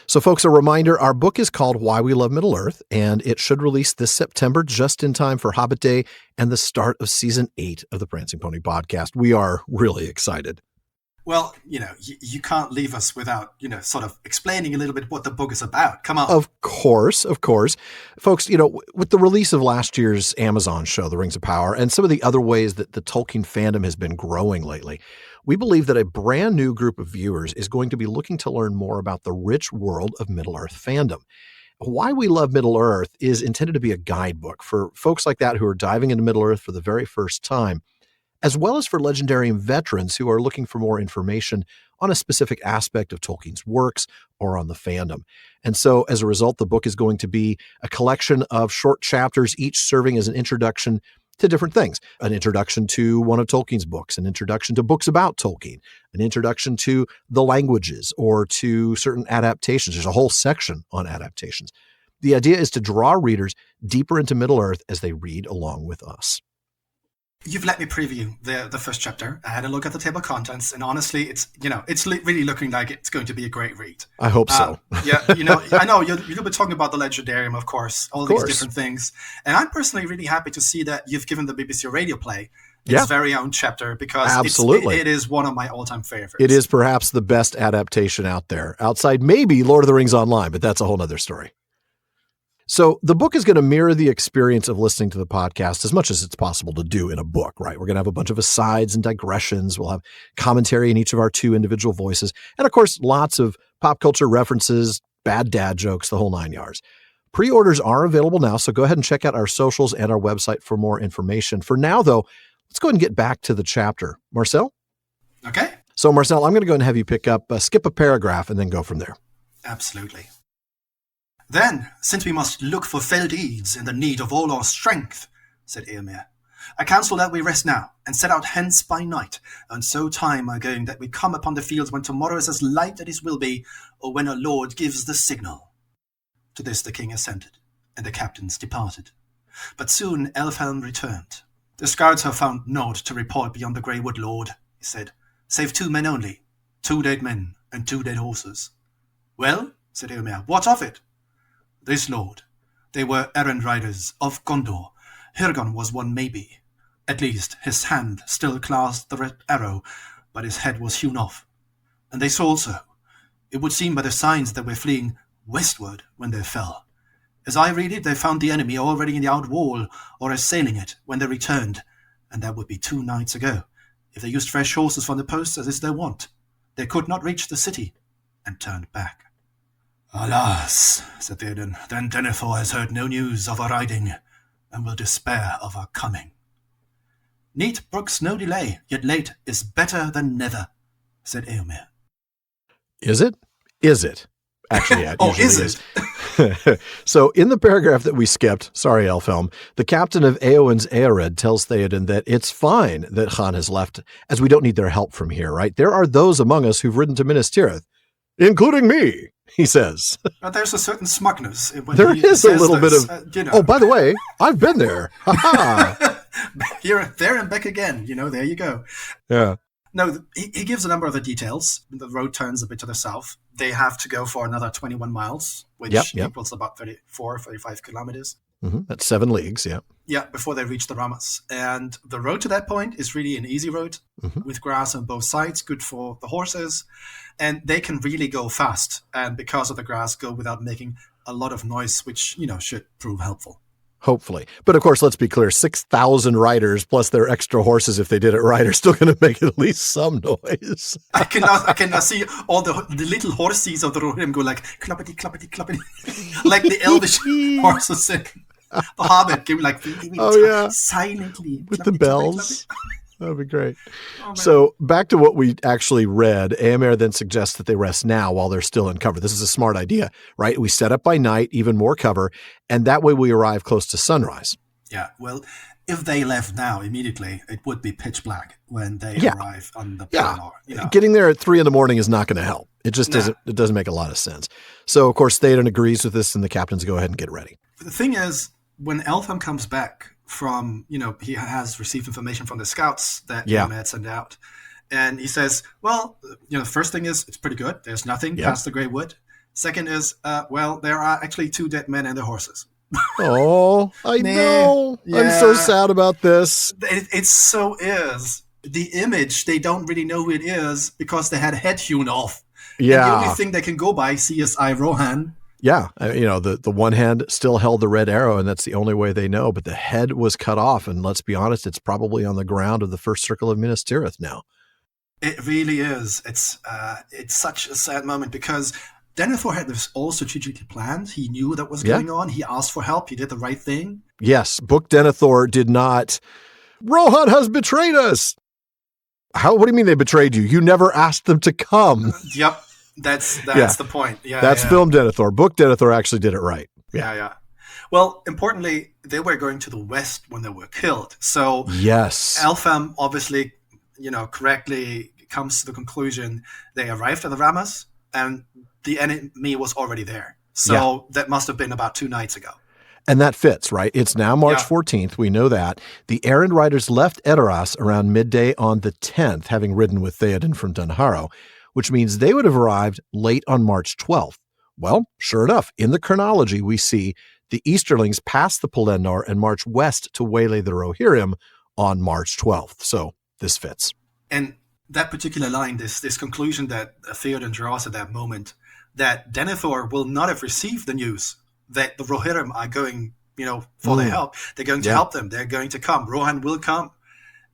So, folks, a reminder, our book is called Why We Love Middle-earth, and it should release this September, just in time for Hobbit Day and the start of Season 8 of the Prancing Pony Podcast. We are really excited. Well, you can't leave us without, sort of explaining a little bit what the book is about. Come on. Of course. Folks, with the release of last year's Amazon show, The Rings of Power, and some of the other ways that the Tolkien fandom has been growing lately, we believe that a brand new group of viewers is going to be looking to learn more about the rich world of Middle-earth fandom. Why We Love Middle-earth is intended to be a guidebook for folks like that who are diving into Middle-earth for the very first time, as well as for Legendarium veterans who are looking for more information on a specific aspect of Tolkien's works or on the fandom. And so as a result, the book is going to be a collection of short chapters, each serving as an introduction to different things. An introduction to one of Tolkien's books, an introduction to books about Tolkien, an introduction to the languages or to certain adaptations. There's a whole section on adaptations. The idea is to draw readers deeper into Middle-earth as they read along with us. You've let me preview the first chapter. I had a look at the table of contents, and honestly, it's really looking like it's going to be a great read. I hope so. I know you'll be talking about the Legendarium, of course, these different things, and I'm personally really happy to see that you've given the BBC Radio Play its very own chapter, because absolutely it is one of my all-time favorites. It is perhaps the best adaptation out there, outside maybe Lord of the Rings Online, but that's a whole nother story. So the book is going to mirror the experience of listening to the podcast as much as it's possible to do in a book, right? We're going to have a bunch of asides and digressions. We'll have commentary in each of our two individual voices. And of course, lots of pop culture references, bad dad jokes, the whole 9 yards. Pre-orders are available now, so go ahead and check out our socials and our website for more information. For now, though, let's go ahead and get back to the chapter. Marcel? Okay. So Marcel, I'm going to go ahead and have you pick up, skip a paragraph and then go from there. Absolutely. Then, since we must look for fell deeds in the need of all our strength, said Eomer, I counsel that we rest now, and set out hence by night, and so time our going that we come upon the fields when tomorrow is as light as it will be, or when our Lord gives the signal. To this the king assented, and the captains departed. But soon Elfhelm returned. The scouts have found naught to report beyond the grey wood, Lord, he said, save 2 men only, 2 dead men and 2 dead horses. Well, said Eomer, what of it? This, Lord, they were errand riders of Gondor. Hirgon was one, maybe. At least his hand still clasped the red arrow, but his head was hewn off. And they saw also. It would seem by the signs that we're fleeing westward when they fell. As I read it, they found the enemy already in the outwall, or assailing it, when they returned, and that would be 2 nights ago. If they used fresh horses from the posts, as is their wont, they could not reach the city, and turned back. Alas, said Théoden, then Denethor has heard no news of our riding, and will despair of our coming. Neat brooks no delay, yet late is better than never, said Eomer. Is it? Is it? Actually, yeah, it usually is it? So in the paragraph that we skipped, sorry, Elfhelm, the captain of Eowyn's Eored tells Théoden that it's fine that Khan has left, as we don't need their help from here, right? There are those among us who've ridden to Minas Tirith, including me, he says. But there's a certain smugness. There is a little bit of, oh, by the way, I've been there. Here, there and back again. There you go. Yeah. No, he gives a number of the details. The road turns a bit to the south. They have to go for another 21 miles, which equals about 35 kilometers. Mm-hmm. That's 7 leagues, yeah. Yeah, before they reach the Ramas. And the road to that point is really an easy road with grass on both sides, good for the horses. And they can really go fast. And because of the grass, go without making a lot of noise, which, should prove helpful. Hopefully. But of course, let's be clear, 6,000 riders plus their extra horses, if they did it right, are still going to make at least some noise. I cannot see all the little horses of the Rohirrim go like, cloppity, cloppity, cloppity, like the elvish horses in The Hobbit, give like, silently. With the bells. That would be great. Oh, so back to what we actually read, Eomer then suggests that they rest now while they're still in cover. This is a smart idea, right? We set up by night, even more cover, and that way we arrive close to sunrise. Yeah, well, if they left now immediately, it would be pitch black when they arrive on the planet. Getting there at 3 a.m. is not going to help. It just doesn't make a lot of sense. So, of course, Théoden agrees with this, and the captains go ahead and get ready. The thing is, when Elfhelm comes back from, he has received information from the scouts that Eomer had sent out. And he says, well, the first thing is, it's pretty good. There's nothing past the Grey Wood. Second is, there are actually 2 dead men and their horses. Oh, I know. Yeah. I'm so sad about this. It so is. The image, they don't really know who it is because they had a head hewn off. Yeah. And the only thing they can go by, CSI Rohan. Yeah, the one hand still held the red arrow, and that's the only way they know. But the head was cut off, and let's be honest, it's probably on the ground of the first circle of Minas Tirith now. It really is. It's such a sad moment because Denethor had this all strategically planned. He knew that was going on. He asked for help. He did the right thing. Yes, Book Denethor did not. Rohan has betrayed us. What do you mean they betrayed you? You never asked them to come. Yep, that's the point. Yeah, that's film Denethor. Book Denethor actually did it right. Yeah. Well, importantly, they were going to the west when they were killed. So yes, Elfham obviously, correctly comes to the conclusion they arrived at the Ramas and the enemy was already there. So that must have been about 2 nights ago. And that fits, right? It's now March 14th. We know that. The errand riders left Edoras around midday on the 10th, having ridden with Théoden from Dunharrow, which means they would have arrived late on March 12th. Well, sure enough, in the chronology, we see the Easterlings pass the Pelennor and march west to waylay the Rohirrim on March 12th. So this fits. And that particular line, this conclusion that Théoden draws at that moment, that Denethor will not have received the news that the Rohirrim are going, for their help. They're going to help them. They're going to come. Rohan will come.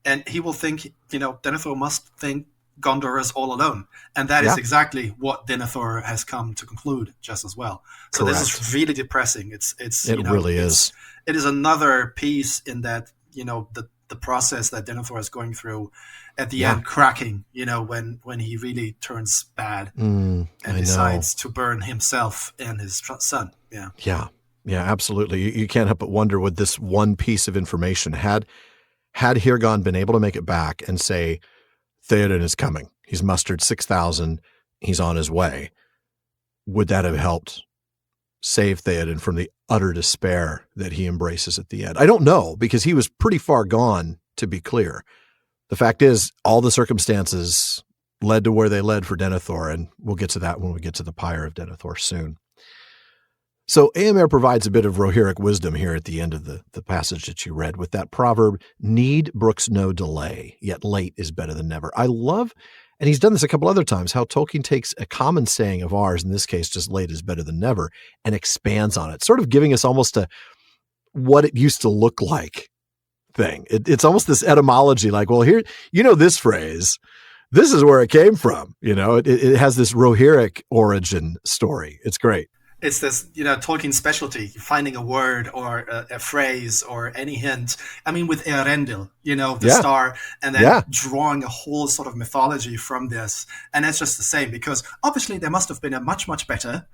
And he will think, Denethor must think Gondor is all alone. And that is exactly what Denethor has come to conclude just as well. So Correct. This is really depressing. It really is. It is another piece in that, the process that Denethor is going through at the end, cracking, when he really turns bad and decides to burn himself and his son. Yeah, absolutely. You can't help but wonder, would this one piece of information, had Hirgon been able to make it back and say, Théoden is coming, he's mustered 6,000, he's on his way, would that have helped save Théoden from the utter despair that he embraces at the end? I don't know, because he was pretty far gone, to be clear. The fact is, all the circumstances led to where they led for Denethor, and we'll get to that when we get to the Pyre of Denethor soon. So Éomer provides a bit of Rohirric wisdom here at the end of the passage that you read with that proverb, need brooks no delay, yet late is better than never. I love, and he's done this a couple other times, how Tolkien takes a common saying of ours, in this case, just late is better than never, and expands on it, sort of giving us almost a what it used to look like thing. It's almost this etymology, like, well, here, this phrase, this is where it came from. It has this Rohirric origin story. It's great. It's this, Tolkien specialty, finding a word or a phrase or any hint. I mean, with Eärendil, the star, and then drawing a whole sort of mythology from this. And it's just the same, because obviously there must have been a much better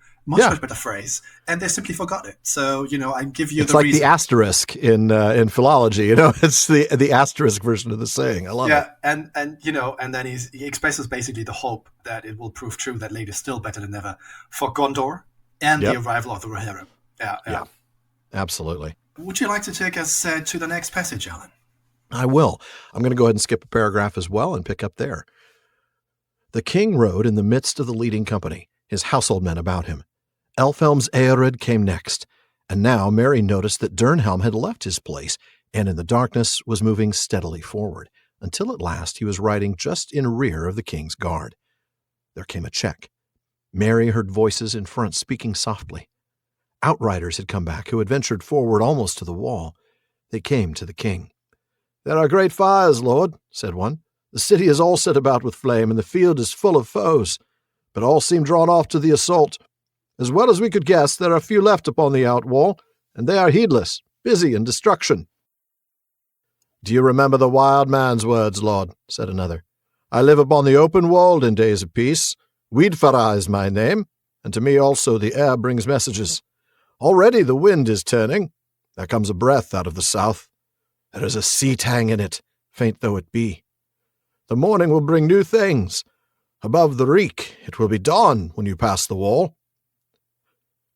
phrase, and they simply forgot it. So, I give you it's the like reason. The asterisk in philology, it's the asterisk version of the saying. I love it. And then he expresses basically the hope that it will prove true that late is still better than never for Gondor and the arrival of the Rohirrim. Yeah, absolutely. Would you like to take us to the next passage, Alan? I will. I'm going to go ahead and skip a paragraph as well and pick up there. The king rode in the midst of the leading company, his household men about him. Elfhelm's Eored came next, and now Merry noticed that Durnhelm had left his place and in the darkness was moving steadily forward, until at last he was riding just in rear of the king's guard. There came a check. Merry heard voices in front speaking softly. Outriders had come back who had ventured forward almost to the wall. They came to the king. "There are great fires, lord," said one. "The city is all set about with flame, and the field is full of foes. But all seem drawn off to the assault. As well as we could guess, there are few left upon the outwall, and they are heedless, busy in destruction." "Do you remember the wild man's words, lord?" said another. "I live upon the open wold in days of peace. Weedfara is my name, and to me also the air brings messages. Already the wind is turning. There comes a breath out of the south. There is a sea tang in it, faint though it be. The morning will bring new things. Above the reek, it will be dawn when you pass the wall."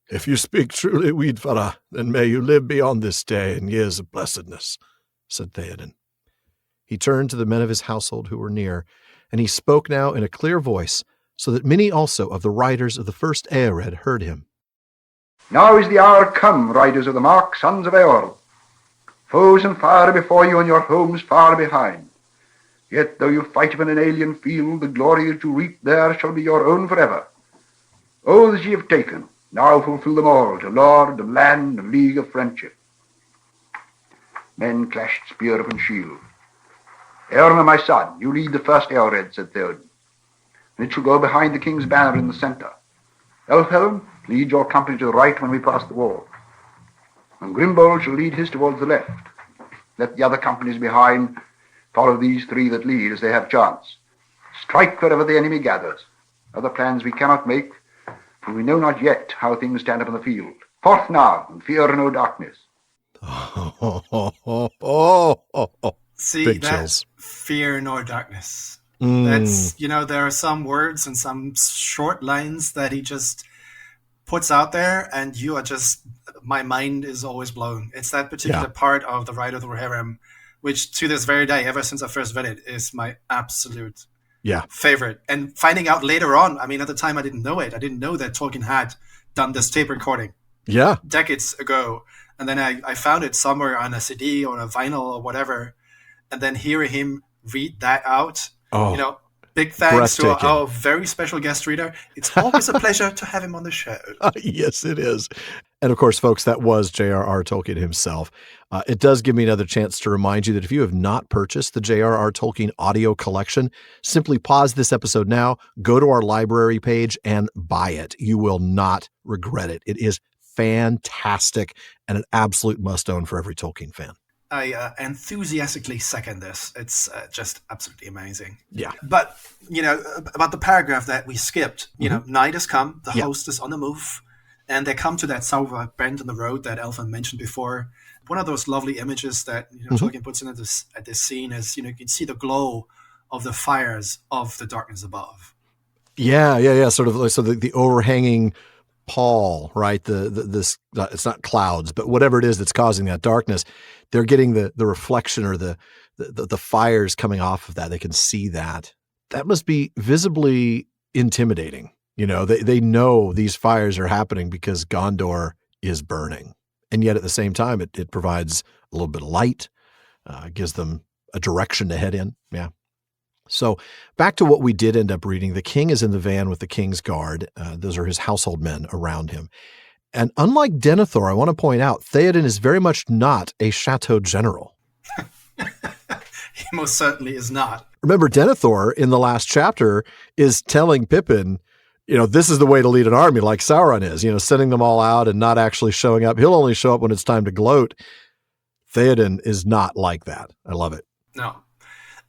"If you speak truly, Weedfara, then may you live beyond this day in years of blessedness," said Théoden. He turned to the men of his household who were near, and he spoke now in a clear voice, so that many also of the riders of the first Eored heard him. "Now is the hour come, riders of the mark, sons of Eorl. Foes and fire before you and your homes far behind. Yet though you fight upon an alien field, the glory that you reap there shall be your own forever. Oaths ye have taken, now fulfill them all, to lord, of land, and league of friendship." Men clashed spear upon shield. "Eorna, my son, you lead the first Eored," said Théoden, "and it shall go behind the king's banner in the centre. Elfhelm, lead your company to the right when we pass the wall. And Grimbold shall lead his towards the left. Let the other companies behind follow these three that lead as they have chance. Strike wherever the enemy gathers. Other plans we cannot make, for we know not yet how things stand up in the field. Forth now, and fear no darkness. See, Big that chills. fear nor darkness. That's, there are some words and some short lines that he just puts out there, and my mind is always blown. It's that particular part of the Ride of the Rohirrim, which to this very day, ever since I first read it, is my absolute favorite. And finding out later on, at the time I didn't know it. I didn't know that Tolkien had done this tape recording decades ago. And then I found it somewhere on a CD or a vinyl or whatever. And then hearing him read that out, big thanks to our very special guest reader. It's always a pleasure to have him on the show. Yes, it is. And of course, folks, that was J.R.R. Tolkien himself. It does give me another chance to remind you that if you have not purchased the J.R.R. Tolkien audio collection, simply pause this episode now, go to our library page, and buy it. You will not regret it. It is fantastic and an absolute must-own for every Tolkien fan. I enthusiastically second this. It's just absolutely amazing. Yeah. But, about the paragraph that we skipped, night has come, the host is on the move, and they come to that sour bend in the road that Elfin mentioned before. One of those lovely images that Tolkien puts in at this scene is, you can see the glow of the fires of the darkness above. Yeah. Sort of like, so the overhanging pall, right? This it's not clouds, but whatever it is that's causing that darkness, they're getting the reflection or the fires coming off of that. They can see that. That must be visibly intimidating. They know these fires are happening because Gondor is burning. And yet at the same time, it provides a little bit of light, gives them a direction to head in. Yeah. So back to what we did end up reading. The king is in the van with the king's guard. Those are his household men around him. And unlike Denethor, I want to point out, Théoden is very much not a chateau general. He most certainly is not. Remember, Denethor in the last chapter is telling Pippin, this is the way to lead an army like Sauron is, sending them all out and not actually showing up. He'll only show up when it's time to gloat. Theoden is not like that. I love it. No.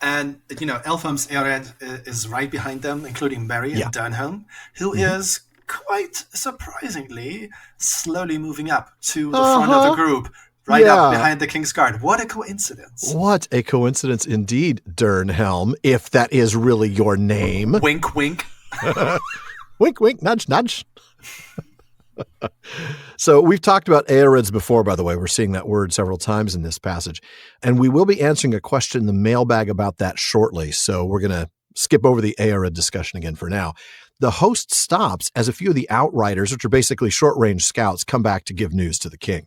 And, Elfham's Ered is right behind them, including Merry and Dernhelm, who is quite surprisingly slowly moving up to the front of the group, right up behind the King's Guard. What a coincidence. What a coincidence indeed, Dernhelm, if that is really your name. Wink, wink. Wink, wink, nudge, nudge. So we've talked about Aerids before, by the way. We're seeing that word several times in this passage. And we will be answering a question in the mailbag about that shortly. So we're going to skip over the Aerid discussion again for now. The host stops as a few of the Outriders, which are basically short-range scouts, come back to give news to the king.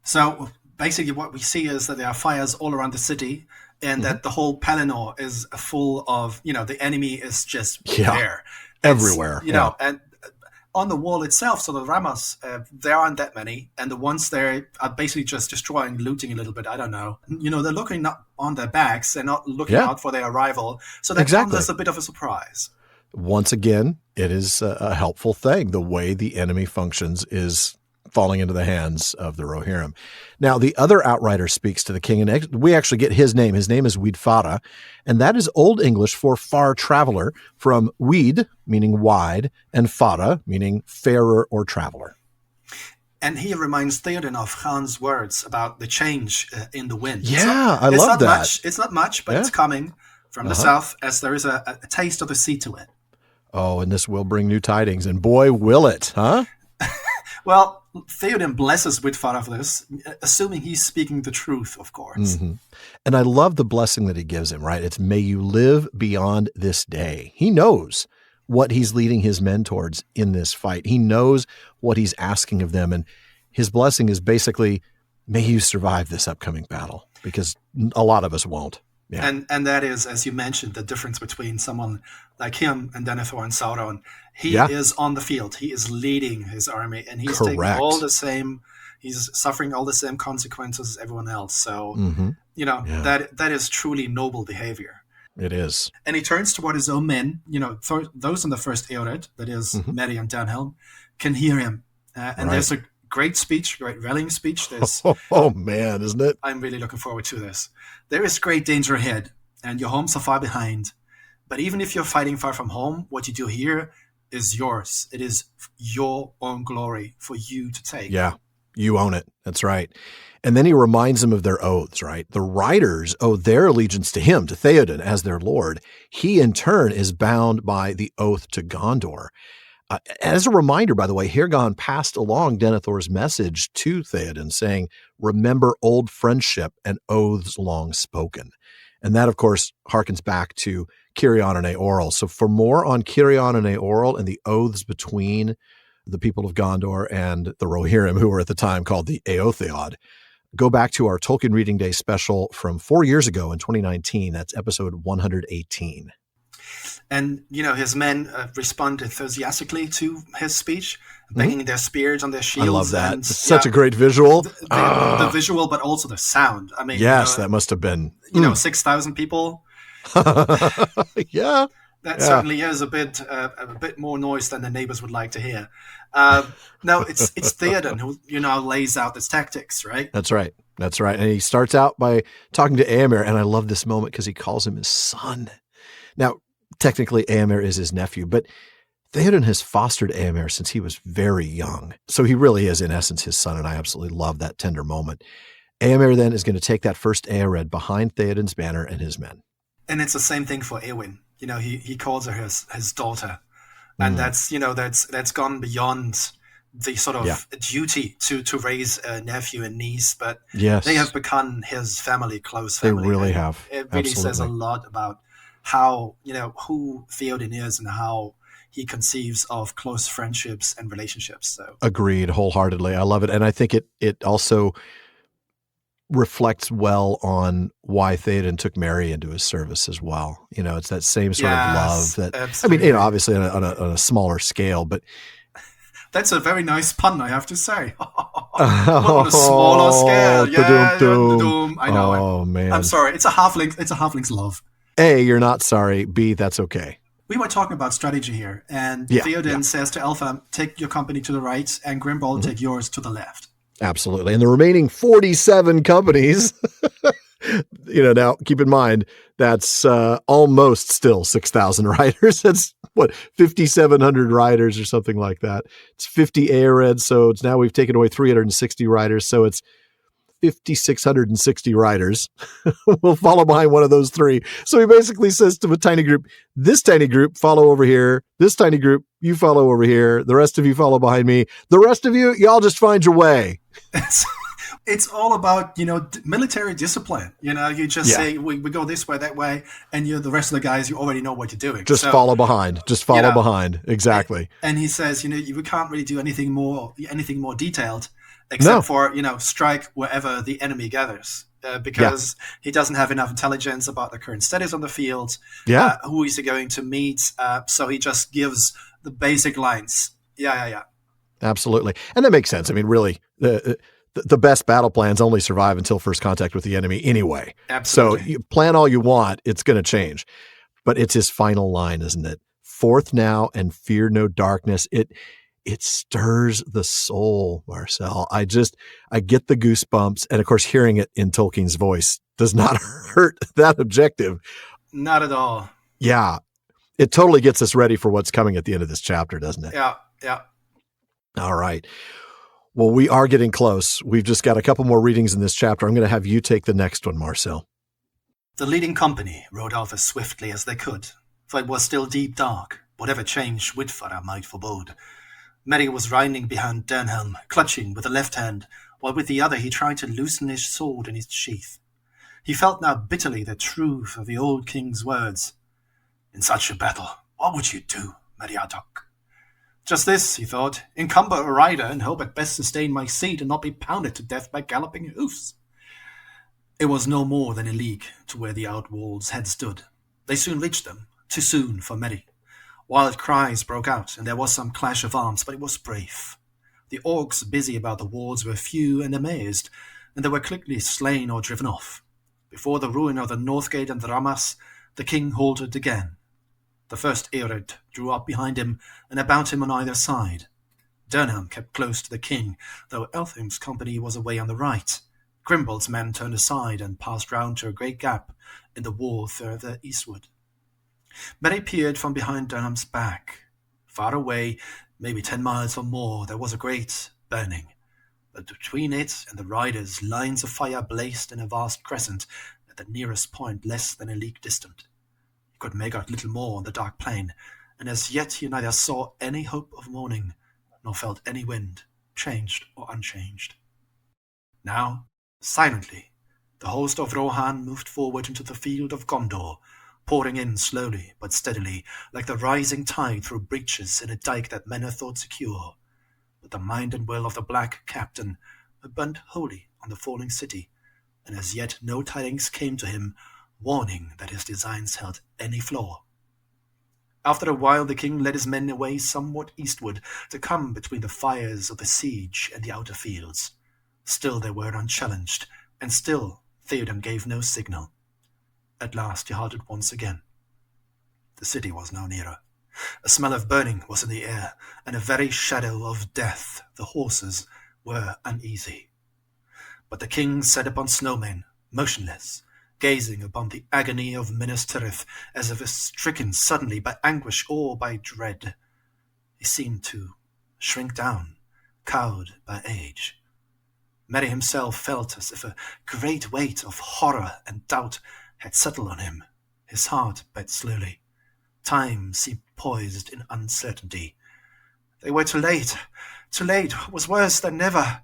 So basically what we see is that there are fires all around the city and that the whole Pelennor is full of, the enemy is just there. Everywhere. And on the wall itself, so the Ramas, there aren't that many. And the ones there are basically just destroying, looting a little bit. I don't know. They're looking not on their backs. They're not looking out for their arrival. So that comes as a bit of a surprise. Once again, it is a helpful thing. The way the enemy functions is falling into the hands of the Rohirrim. Now, the other outrider speaks to the king, and we actually get his name. His name is Widfara, and that is Old English for far traveler, from Wid, meaning wide, and Fara, meaning farer or traveler. And he reminds Théoden of Han's words about the change in the wind. Yeah, I love that. It's not much, but it's coming from the south, as there is a taste of the sea to it. Oh, and this will bring new tidings, and boy, will it, huh? Well, Théoden blesses Widfara for this, assuming he's speaking the truth, of course. Mm-hmm. And I love the blessing that he gives him, right? It's, may you live beyond this day. He knows what he's leading his men towards in this fight. He knows what he's asking of them. And his blessing is basically, may you survive this upcoming battle, because a lot of us won't. Yeah. And that is, as you mentioned, the difference between someone like him and Denethor and Sauron. He is on the field. He is leading his army, and he's taking all the same. He's suffering all the same consequences as everyone else. So, that is truly noble behavior. It is. And he turns toward his own men. Those in the first Eored, that is Merry and Danhelm, can hear him. And there's a great speech, great rallying speech. Oh, man, isn't it? I'm really looking forward to this. There is great danger ahead, and your homes are far behind. But even if you're fighting far from home, what you do here is yours. It is your own glory for you to take. Yeah, you own it. That's right. And then he reminds them of their oaths, right? The riders owe their allegiance to him, to Théoden, as their lord. He, in turn, is bound by the oath to Gondor. As a reminder, by the way, Hirgon passed along Denethor's message to Théoden saying, remember old friendship and oaths long spoken. And that, of course, harkens back to Cirion and Eorl. So for more on Cirion and Eorl and the oaths between the people of Gondor and the Rohirrim, who were at the time called the Eotheod, go back to our Tolkien Reading Day special from 4 years ago in 2019. That's episode 118. And, his men respond enthusiastically to his speech, banging their spears on their shields. I love that. And, such a great visual. The visual, but also the sound. I mean, yes, that must have been. 6,000 people. Yeah. That certainly is a bit more noise than the neighbors would like to hear. No, it's Théoden who, lays out his tactics, right? That's right. And he starts out by talking to Éomer, and I love this moment because he calls him his son. Now, technically, Éomer is his nephew, but Théoden has fostered Éomer since he was very young. So he really is, in essence, his son, and I absolutely love that tender moment. Éomer then is going to take that first Eored behind Théoden's banner and his men. And it's the same thing for Éowyn. He calls her his daughter. And that's gone beyond the sort of duty to raise a nephew and niece, but they have become his close family. They really have. It really says a lot about how, who Théoden is and how he conceives of close friendships and relationships. So agreed wholeheartedly. I love it. And I think it also reflects well on why Théoden took Merry into his service as well. It's that same sort of love that, absolutely. I mean, obviously on a smaller scale, but that's a very nice pun, I have to say. On a smaller scale. Yeah, I know. Oh, man. I'm sorry. It's a halfling's love. A, you're not sorry. B, that's okay. We were talking about strategy here, and Théoden says to Elfam, take your company to the right, and Grimbold, take yours to the left. Absolutely. And the remaining 47 companies, now keep in mind, that's almost still 6,000 riders. That's 5,700 riders or something like that. It's 50 Eoreds. So it's now we've taken away 360 riders. So it's 5,660 riders will follow behind one of those three. So he basically says to a tiny group, this tiny group, follow over here. This tiny group, you follow over here. The rest of you follow behind me. The rest of you, y'all just find your way. It's all about, military discipline. You just say, we go this way, that way. And the rest of the guys, you already know what you're doing. Just follow behind. Just follow behind. Exactly. And he says, you can't really do anything more detailed. Except for, strike wherever the enemy gathers, because he doesn't have enough intelligence about the current status on the field, who is he going to meet, so he just gives the basic lines. Yeah. Absolutely. And that makes sense. I mean, really, the best battle plans only survive until first contact with the enemy anyway. Absolutely. So you plan all you want, it's going to change. But it's his final line, isn't it? Forth now and fear no darkness. It stirs the soul, Marcel. I get the goosebumps. And of course, hearing it in Tolkien's voice does not hurt that objective. Not at all. Yeah. It totally gets us ready for what's coming at the end of this chapter, doesn't it? Yeah. All right. Well, we are getting close. We've just got a couple more readings in this chapter. I'm going to have you take the next one, Marcel. The leading company rode off as swiftly as they could, for it was still deep dark, whatever change Witfara might forebode. Merry was riding behind Danhelm, clutching with the left hand, while with the other he tried to loosen his sword in its sheath. He felt now bitterly the truth of the old king's words. In such a battle, what would you do, Meriadoc? Just this, he thought, encumber a rider and hope at best to stay in my seat and not be pounded to death by galloping hoofs. It was no more than a league to where the outwalls had stood. They soon reached them, too soon for Merry. Wild cries broke out, and there was some clash of arms, but it was brief. The orcs busy about the walls were few and amazed, and they were quickly slain or driven off. Before the ruin of the North Gate and the Ramas, the king halted again. The first Ered drew up behind him and about him on either side. Durnhelm kept close to the king, though Elfheim's company was away on the right. Grimbald's men turned aside and passed round to a great gap in the wall further eastward. Merry peered from behind Durnham's back. Far away, maybe 10 miles or more, there was a great burning. But between it and the riders, lines of fire blazed in a vast crescent at the nearest point less than a league distant. He could make out little more on the dark plain, and as yet he neither saw any hope of morning, nor felt any wind, changed or unchanged. Now, silently, the host of Rohan moved forward into the field of Gondor, pouring in slowly but steadily, like the rising tide through breaches in a dike that men had thought secure. But the mind and will of the black captain were bent wholly on the falling city, and as yet no tidings came to him, warning that his designs held any flaw. After a while the king led his men away somewhat eastward to come between the fires of the siege and the outer fields. Still they were unchallenged, and still Théoden gave no signal. At last he halted once again. The city was now nearer. A smell of burning was in the air, and a very shadow of death. The horses were uneasy. But the king sat upon Snowmane, motionless, gazing upon the agony of Minas Tirith, as if stricken suddenly by anguish or by dread. He seemed to shrink down, cowed by age. Merry himself felt as if a great weight of horror and doubt had settled on him. His heart beat slowly. Time seemed poised in uncertainty. They were too late. Too late was worse than never.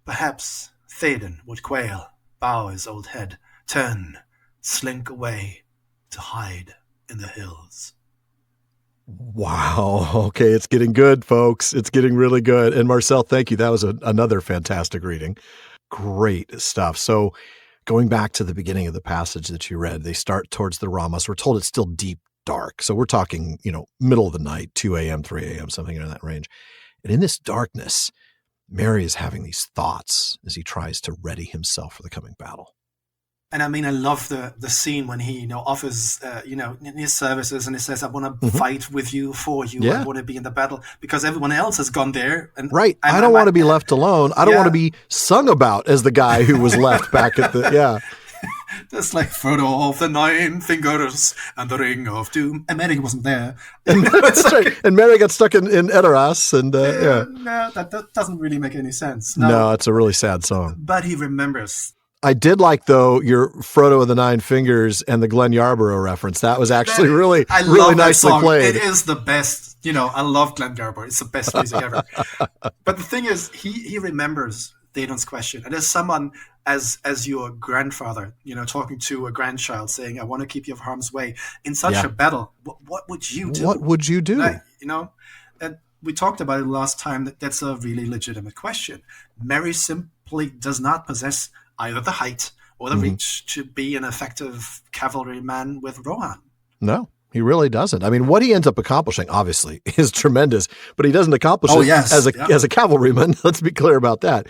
Perhaps Théoden would quail, bow his old head, turn, slink away to hide in the hills. Wow. Okay, it's getting good, folks. It's getting really good. And Marcel, thank you. That was another fantastic reading. Great stuff. So going back to the beginning of the passage that you read, they start towards the Ramas. We're told it's still deep dark. So we're talking, middle of the night, 2 a.m., 3 a.m., something in that range. And in this darkness, Merry is having these thoughts as he tries to ready himself for the coming battle. And I mean, I love the scene when he, offers, his services, and he says, I want to fight with you, for you. Yeah. I want to be in the battle, because everyone else has gone there. And right. I don't want to be left alone. I don't want to be sung about as the guy who was left back at the, Just like Frodo of the 9 Fingers and the Ring of Doom. And Merry wasn't there. That's right. And Merry got stuck in Edoras. And No, that doesn't really make any sense. No, it's a really sad song. But he remembers. I did like, though, your Frodo of the 9 Fingers and the Glenn Yarborough reference. That was actually really nicely played. It is the best. I love Glenn Yarborough. It's the best music ever. But the thing is, he remembers Théoden's question. And as someone, as your grandfather, talking to a grandchild saying, I want to keep you of harm's way in such a battle, what would you do? What would you do? And we talked about it last time. That's a really legitimate question. Merry simply does not possess either the height or the reach to be an effective cavalryman with Rohan. No, he really doesn't. I mean, what he ends up accomplishing, obviously, is tremendous, but he doesn't accomplish it as a cavalryman. Let's be clear about that.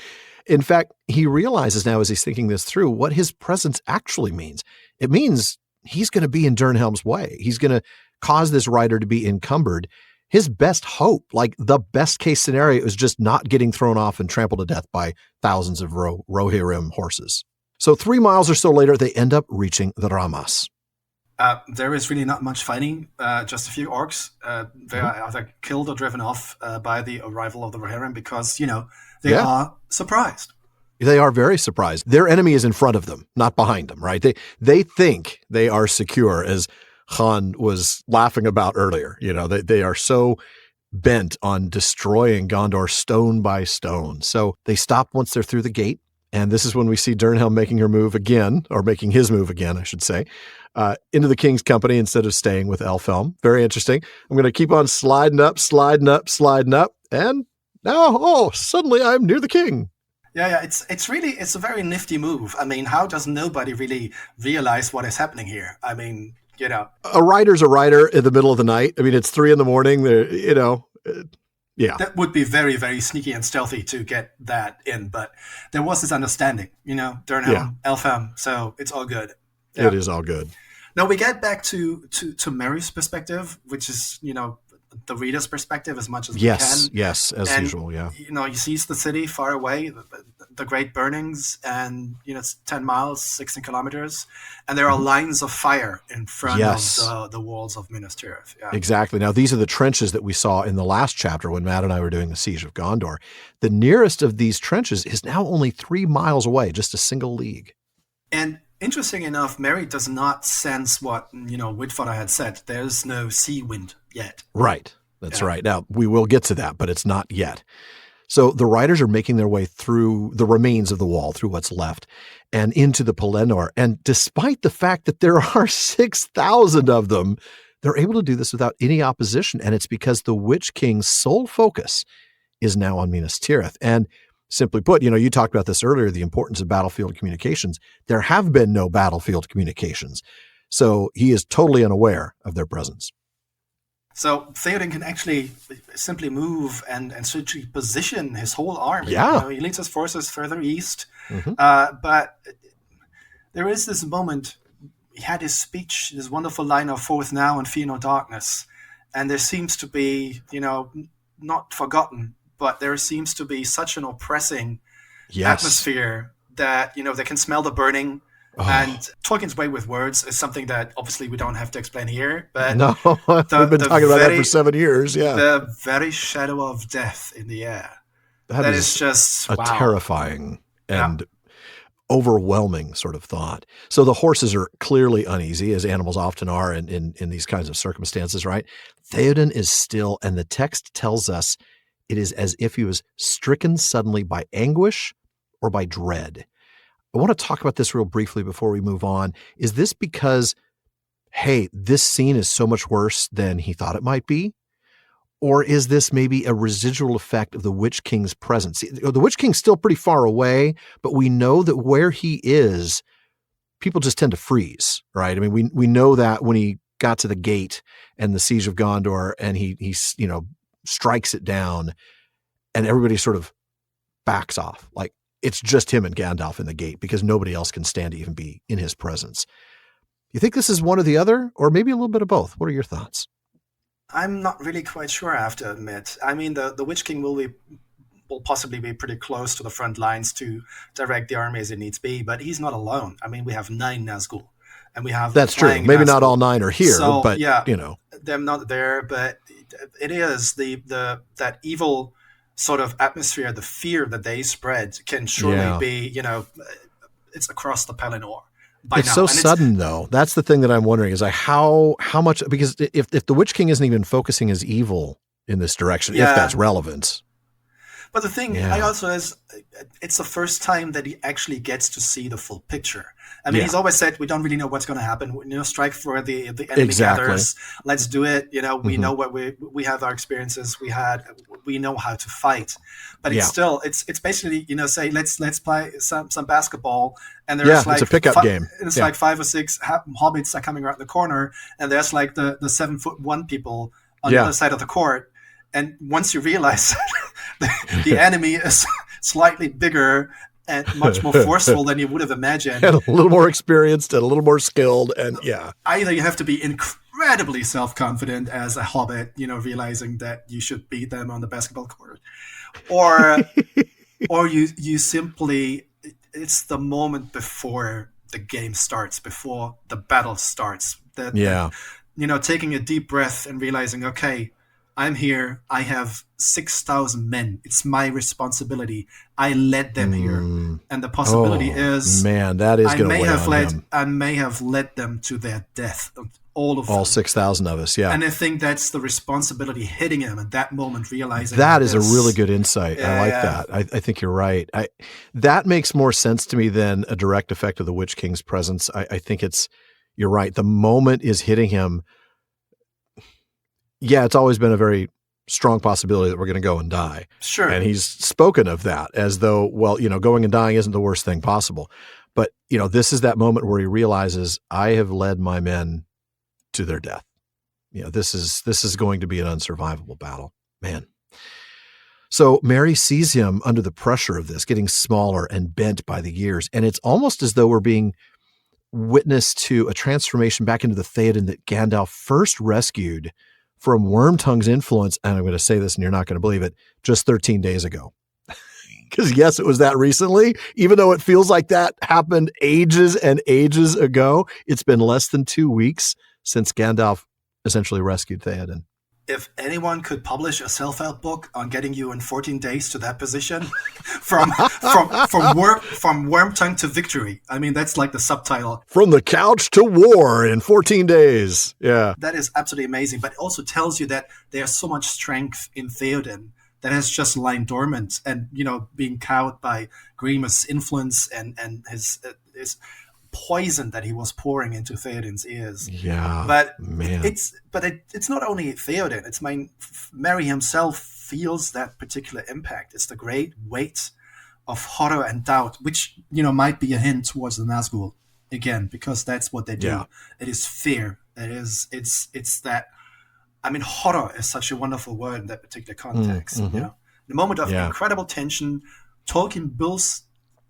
In fact, he realizes now as he's thinking this through what his presence actually means. It means he's going to be in Durnhelm's way. He's going to cause this rider to be encumbered. His best hope, like the best case scenario, is just not getting thrown off and trampled to death by thousands of Rohirrim horses. So 3 miles or so later, they end up reaching the Ramas. There is really not much fighting, just a few orcs. They are either killed or driven off by the arrival of the Rohirrim because, they are surprised. They are very surprised. Their enemy is in front of them, not behind them, right? They think they are secure, as Han was laughing about earlier. They are so bent on destroying Gondor stone by stone. So they stop once they're through the gate. And this is when we see Durnhelm making his move again, I should say, into the king's company instead of staying with Elfhelm. Very interesting. I'm going to keep on sliding up. And now, suddenly I'm near the king. Yeah, it's a very nifty move. I mean, how does nobody really realize what is happening here? I mean, a rider's a rider in the middle of the night. I mean, it's 3 a.m. Yeah. That would be very, very sneaky and stealthy to get that in. But there was this understanding, Durnhelm, Elfhelm, so it's all good. Yeah. It is all good. Now we get back to Merry's perspective, which is, the reader's perspective as much as we can. Yes, as And, usual, yeah. He sees the city far away, the great burnings, and, it's 10 miles, 16 kilometers, and there are lines of fire in front of the walls of Minas Tirith. Yeah. Exactly. Now, these are the trenches that we saw in the last chapter when Matt and I were doing the Siege of Gondor. The nearest of these trenches is now only 3 miles away, just a single league. And interesting enough, Merry does not sense what, Whitfather had said. There's no sea wind yet. Right. That's right. Now, we will get to that, but it's not yet. So the riders are making their way through the remains of the wall, through what's left, and into the Pelennor. And despite the fact that there are 6,000 of them, they're able to do this without any opposition. And it's because the Witch King's sole focus is now on Minas Tirith. And simply put, you talked about this earlier, the importance of battlefield communications. There have been no battlefield communications. So he is totally unaware of their presence. So Théoden can actually simply move and strategically position his whole army. Yeah. He leads his forces further east. But there is this moment, he had his speech, this wonderful line of "Forth now and fear no darkness." And there seems to be, not forgotten, but there seems to be such an oppressing atmosphere that, they can smell the burning. Oh. And Tolkien's way with words is something that obviously we don't have to explain here. But no, we've been talking about that for 7 years. Yeah, the very shadow of death in the air. That is just a terrifying and overwhelming sort of thought. So the horses are clearly uneasy, as animals often are in these kinds of circumstances, right? Théoden is still, and the text tells us it is as if he was stricken suddenly by anguish or by dread. I want to talk about this real briefly before we move on. Is this because, hey, this scene is so much worse than he thought it might be? Or is this maybe a residual effect of the Witch King's presence? The Witch King's still pretty far away, but we know that where he is, people just tend to freeze, right? I mean, we know that when he got to the gate and the Siege of Gondor and he strikes it down and everybody sort of backs off. Like, it's just him and Gandalf in the gate because nobody else can stand to even be in his presence. You think this is one or the other, or maybe a little bit of both? What are your thoughts? I'm not really quite sure, I have to admit. I mean, the Witch King will possibly be pretty close to the front lines to direct the army as it needs be, but he's not alone. I mean, we have 9 Nazgûl, and we have that's true. Maybe Nazgûl. Not all 9 are here, so, but they're not there. But it is that evil sort of atmosphere, the fear that they spread can surely be, it's across the Pelennor. It's so sudden, though. That's the thing that I'm wondering is how much, because if the Witch King isn't even focusing his evil in this direction, if that's relevant. But the thing I also is, it's the first time that he actually gets to see the full picture. I mean, he's always said, we don't really know what's going to happen. Strike for the enemy gathers. Let's do it. We know what we have our experiences. We know how to fight. But it's still, it's basically, say, let's play some basketball. And there's it's a pickup game. And it's like 5 or 6 hobbits are coming around the corner. And there's like the 7'1" people on the other side of the court. And once you realize the enemy is slightly bigger and much more forceful than you would have imagined. And a little more experienced and a little more skilled. And either you have to be incredibly self-confident as a hobbit, realizing that you should beat them on the basketball court. Or you simply, it's the moment before the game starts, before the battle starts. Taking a deep breath and realizing, okay, I'm here. I have 6,000 men. It's my responsibility. I led them here, and the possibility is, man, that is going to weigh on him. I may have led them to their death. All 6,000 of us, And I think that's the responsibility hitting him at that moment, realizing that is a really good insight. I like that. I think you're right. That makes more sense to me than a direct effect of the Witch King's presence. I think you're right. The moment is hitting him. Yeah, it's always been a very strong possibility that we're going to go and die. Sure. And he's spoken of that as though, going and dying isn't the worst thing possible. But, this is that moment where he realizes, I have led my men to their death. This is going to be an unsurvivable battle. Man. So Merry sees him under the pressure of this, getting smaller and bent by the years. And it's almost as though we're being witness to a transformation back into the Théoden that Gandalf first rescued from Wormtongue's influence, and I'm going to say this and you're not going to believe it, just 13 days ago. Because yes, it was that recently, even though it feels like that happened ages and ages ago. It's been less than 2 weeks since Gandalf essentially rescued Théoden. If anyone could publish a self-help book on getting you in 14 days to that position, from Wormtongue to victory, I mean, that's like the subtitle. From the couch to war in 14 days. Yeah. That is absolutely amazing. But it also tells you that there's so much strength in Théoden that has just lying dormant and, being cowed by Grima's influence and his poison that he was pouring into Théoden's ears. Yeah, but man. It's not only Théoden. It's Merry himself feels that particular impact. It's the great weight of horror and doubt, which might be a hint towards the Nazgul again, because that's what they do. Yeah. It is fear. It's that. I mean, horror is such a wonderful word in that particular context. Mm-hmm. The moment of incredible tension, Tolkien builds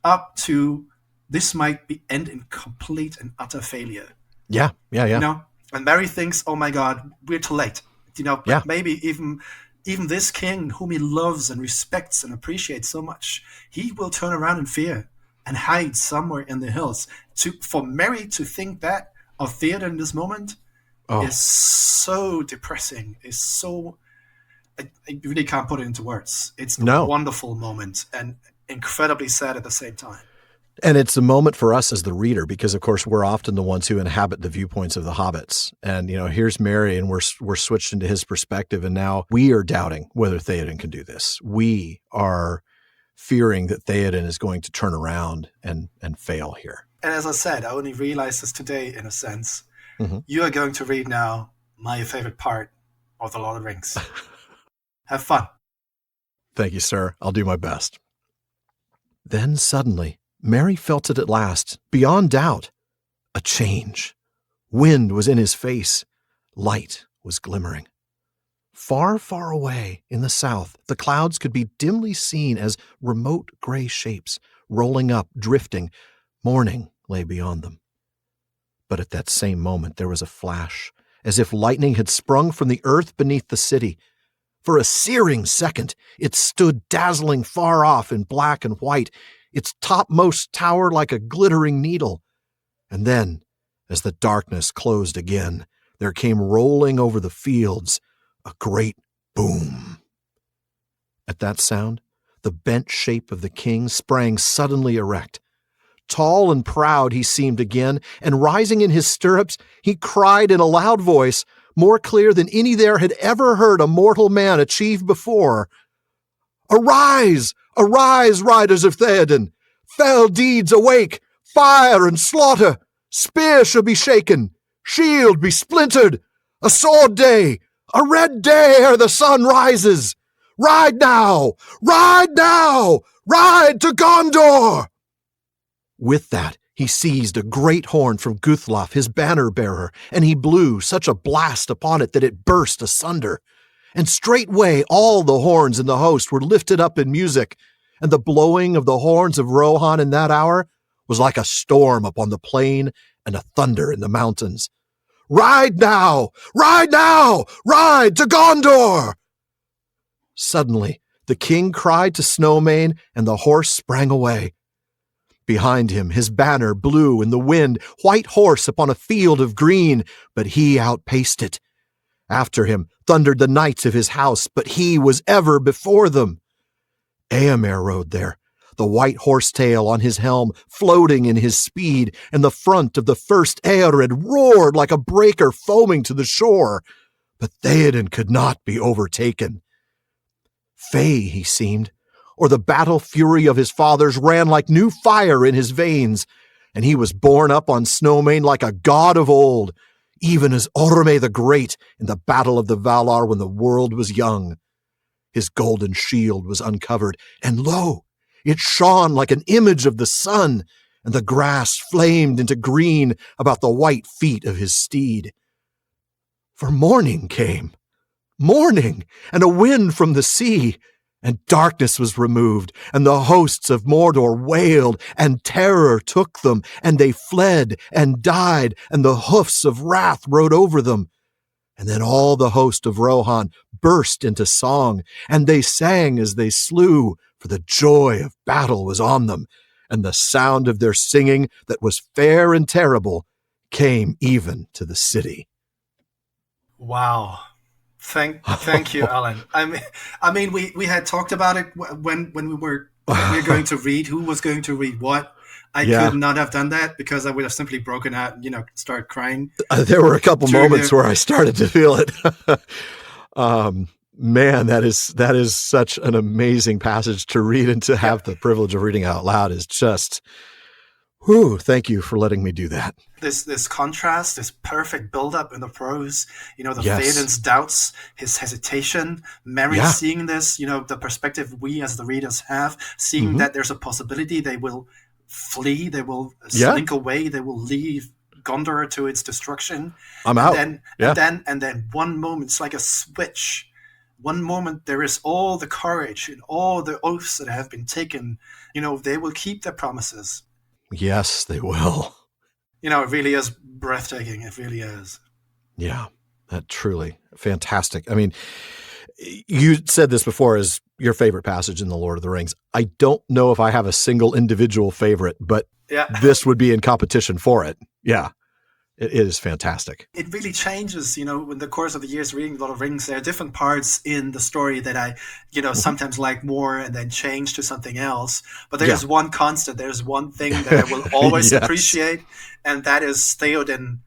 up to. This might end in complete and utter failure. Yeah. And Merry thinks, oh my God, we're too late. But maybe even this king whom he loves and respects and appreciates so much, he will turn around in fear and hide somewhere in the hills. For Merry to think that of Théoden in this moment is so depressing. Is so I really can't put it into words. It's a wonderful moment and incredibly sad at the same time. And it's a moment for us as the reader, because of course we're often the ones who inhabit the viewpoints of the hobbits. And, here's Merry and we're switched into his perspective. And now we are doubting whether Théoden can do this. We are fearing that Théoden is going to turn around and fail here. And as I said, I only realized this today in a sense. Mm-hmm. You are going to read now my favorite part of The Lord of the Rings. Have fun. Thank you, sir. I'll do my best. Then suddenly, Merry felt it at last, beyond doubt. A change. Wind was in his face. Light was glimmering. Far, far away in the south, the clouds could be dimly seen as remote gray shapes, rolling up, drifting. Morning lay beyond them. But at that same moment there was a flash, as if lightning had sprung from the earth beneath the city. For a searing second, it stood dazzling far off in black and white, its topmost tower like a glittering needle. And then, as the darkness closed again, there came rolling over the fields a great boom. At that sound, the bent shape of the king sprang suddenly erect. Tall and proud he seemed again, and rising in his stirrups, he cried in a loud voice, more clear than any there had ever heard a mortal man achieve before, "Arise! Arise, riders of Théoden! Fell deeds awake! Fire and slaughter! Spear shall be shaken! Shield be splintered! A sword day! A red day ere the sun rises! Ride now! Ride now! Ride to Gondor!" With that, he seized a great horn from Guthlaf, his banner-bearer, and he blew such a blast upon it that it burst asunder. And straightway all the horns in the host were lifted up in music, and the blowing of the horns of Rohan in that hour was like a storm upon the plain and a thunder in the mountains. "Ride now! Ride now! Ride to Gondor!" Suddenly the king cried to Snowmane, and the horse sprang away. Behind him his banner blew in the wind, white horse upon a field of green, but he outpaced it. After him thundered the knights of his house, but he was ever before them. Éomer rode there, the white horsetail on his helm floating in his speed, and the front of the first Éored roared like a breaker foaming to the shore. But Théoden could not be overtaken. Fey he seemed, or the battle fury of his fathers ran like new fire in his veins, and he was borne up on Snowmane like a god of old, even as Orome the Great in the battle of the Valar when the world was young. His golden shield was uncovered, and lo, it shone like an image of the sun, and the grass flamed into green about the white feet of his steed. For morning came, morning, and a wind from the sea, And darkness was removed, and the hosts of Mordor wailed, and terror took them, and they fled and died, and the hoofs of wrath rode over them. And then all the host of Rohan burst into song, and they sang as they slew, for the joy of battle was on them, and the sound of their singing that was fair and terrible came even to the city. Wow. Thank you, Alan. I mean, we had talked about it when we were going to read who was going to read what. I could not have done that because I would have simply broken out and, start crying. There were a couple moments where I started to feel it. Man, that is such an amazing passage to read, and to have the privilege of reading out loud is just, whew, thank you for letting me do that. This contrast, this perfect build-up in the prose, Théoden's doubts, his hesitation, Merry seeing this, the perspective we as the readers have, seeing that there's a possibility they will flee, they will slink away, they will leave Gondor to its destruction. I'm out. And then one moment, it's like a switch. One moment there is all the courage and all the oaths that have been taken. They will keep their promises. Yes, they will. It really is breathtaking. It really is. Yeah, that truly fantastic. I mean, you said this before as your favorite passage in The Lord of the Rings. I don't know if I have a single individual favorite, but this would be in competition for it. Yeah, it is fantastic. It really changes, in the course of the years reading The Lord of the Rings. There are different parts in the story that I, sometimes like more and then change to something else. But there's one constant. There's one thing that I will always appreciate, and that is Théoden,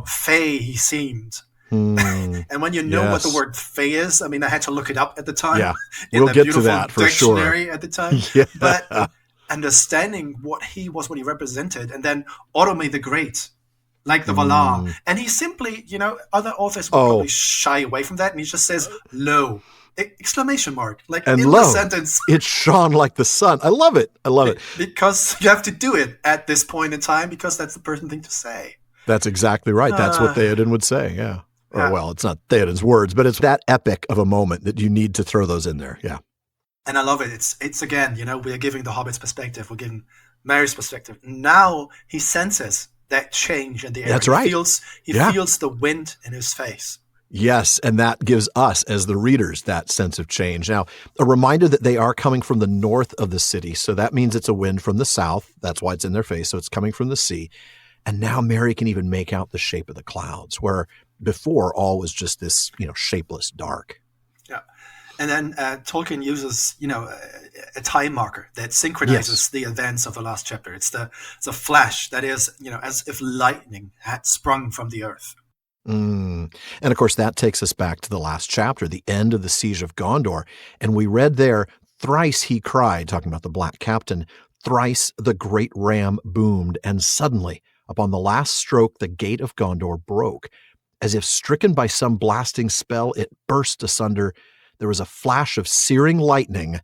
fey he seemed. And when what the word fey is, I mean, I had to look it up at the time. Yeah, we'll get to that for sure. Dictionary at the time. But understanding what he represented, and then Orome the Great, like the Valar. And he simply, other authors will probably shy away from that, and he just says, lo, exclamation mark. Like and in lo, the sentence. It shone like the sun. I love it. Because you have to do it at this point in time, because that's the pertinent thing to say. That's exactly right. That's what Théoden would say, well, it's not Théoden's words, but it's that epic of a moment that you need to throw those in there. Yeah. And I love it. It's again, we're giving the Hobbit's perspective. We're giving Merry's perspective. Now he senses that change in the air. That's right. He feels the wind in his face. Yes, and that gives us, as the readers, that sense of change. Now, a reminder that they are coming from the north of the city, so that means it's a wind from the south. That's why it's in their face, so it's coming from the sea. And now Merry can even make out the shape of the clouds, where before all was just this, shapeless dark. Yeah. And then Tolkien uses, a time marker that synchronizes the events of the last chapter. It's a flash that is, as if lightning had sprung from the earth. And of course, that takes us back to the last chapter, the end of the siege of Gondor. And we read there, thrice he cried, talking about the Black Captain, thrice the great ram boomed, and suddenly, upon the last stroke, the gate of Gondor broke. As if stricken by some blasting spell, it burst asunder. There was a flash of searing lightning,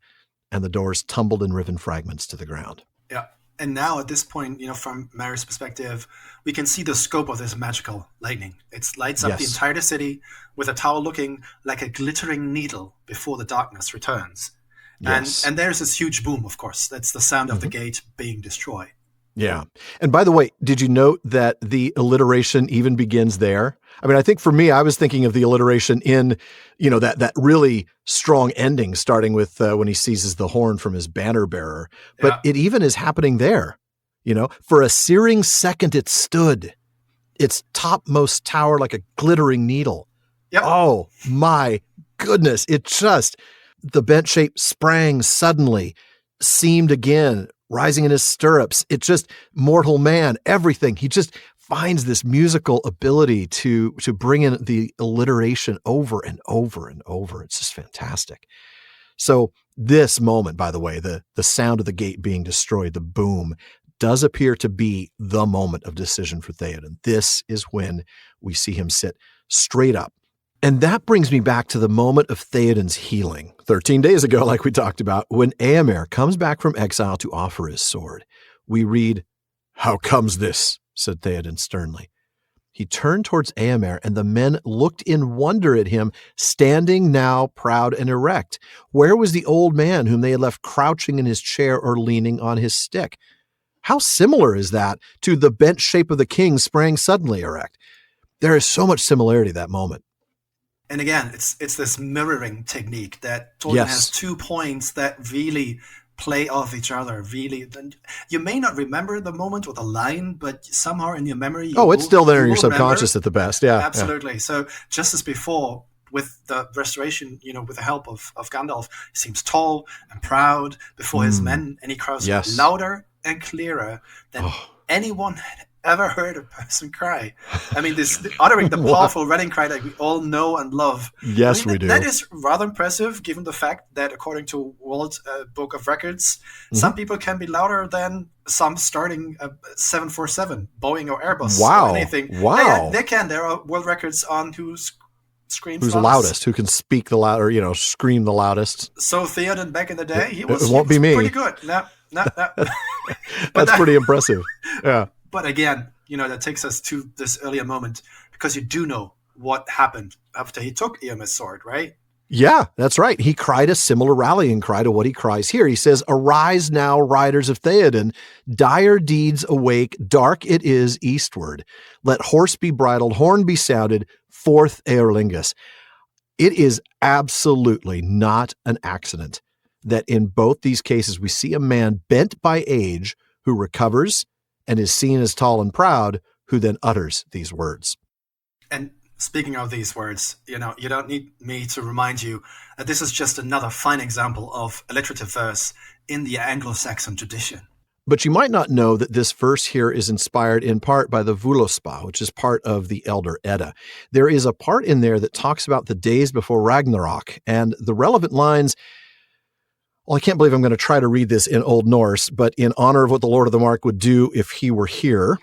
and the doors tumbled in riven fragments to the ground. Yeah. And now at this point, from Merry's perspective, we can see the scope of this magical lightning. It lights up the entire city with a tower looking like a glittering needle before the darkness returns. Yes. And there's this huge boom, of course. That's the sound of the gate being destroyed. Yeah. And by the way, did you note that the alliteration even begins there? I mean, I think for me, I was thinking of the alliteration in, that really strong ending, starting with when he seizes the horn from his banner bearer. But it even is happening there. For a searing second it stood, its topmost tower like a glittering needle. Yep. Oh, my goodness. The bent shape sprang suddenly, seemed again, rising in his stirrups. It's just mortal man, everything. He just finds this musical ability to bring in the alliteration over and over and over. It's just fantastic. So this moment, by the way, the sound of the gate being destroyed, the boom, does appear to be the moment of decision for Théoden. This is when we see him sit straight up. And that brings me back to the moment of Théoden's healing, 13 days ago, like we talked about, when Éomer comes back from exile to offer his sword. We read, "How comes this?" said Théoden sternly. He turned towards Eomer, and the men looked in wonder at him, standing now proud and erect. Where was the old man whom they had left crouching in his chair or leaning on his stick? How similar is that to the bent shape of the king sprang suddenly erect? There is so much similarity to that moment. And again, it's this mirroring technique that Tolkien has 2 points that really play off each other. Really, you may not remember the moment or the line, but somehow in your memory, it's still there in your subconscious at the best. Yeah, absolutely. Yeah. So just as before, with the restoration, with the help of Gandalf, he seems tall and proud before his men, and he cries louder and clearer than anyone had ever heard a person cry. I mean, uttering the powerful rallying cry that we all know and love. Yes, we do. That is rather impressive, given the fact that according to World Book of Records, some people can be louder than some starting 747, Boeing or Airbus or anything. Wow. Yeah, they can. There are world records on who screams who's loudest, who can speak the louder, scream the loudest. So Théoden back in the day, he was pretty good. No. That's pretty impressive. Yeah. But again, that takes us to this earlier moment, because you do know what happened after he took Eomer's sword, right? Yeah, that's right. He cried a similar rallying cry to what he cries here. He says, "Arise now, riders of Théoden, dire deeds awake, dark it is eastward. Let horse be bridled, horn be sounded, forth Eorlingus." It is absolutely not an accident that in both these cases we see a man bent by age who recovers and is seen as tall and proud, who then utters these words. And speaking of these words, you don't need me to remind you that this is just another fine example of alliterative verse in the Anglo-Saxon tradition. But you might not know that this verse here is inspired in part by the Völuspá, which is part of the Elder Edda. There is a part in there that talks about the days before Ragnarok, and the relevant lines. Well, I can't believe I'm going to try to read this in Old Norse, but in honor of what the Lord of the Mark would do if he were here.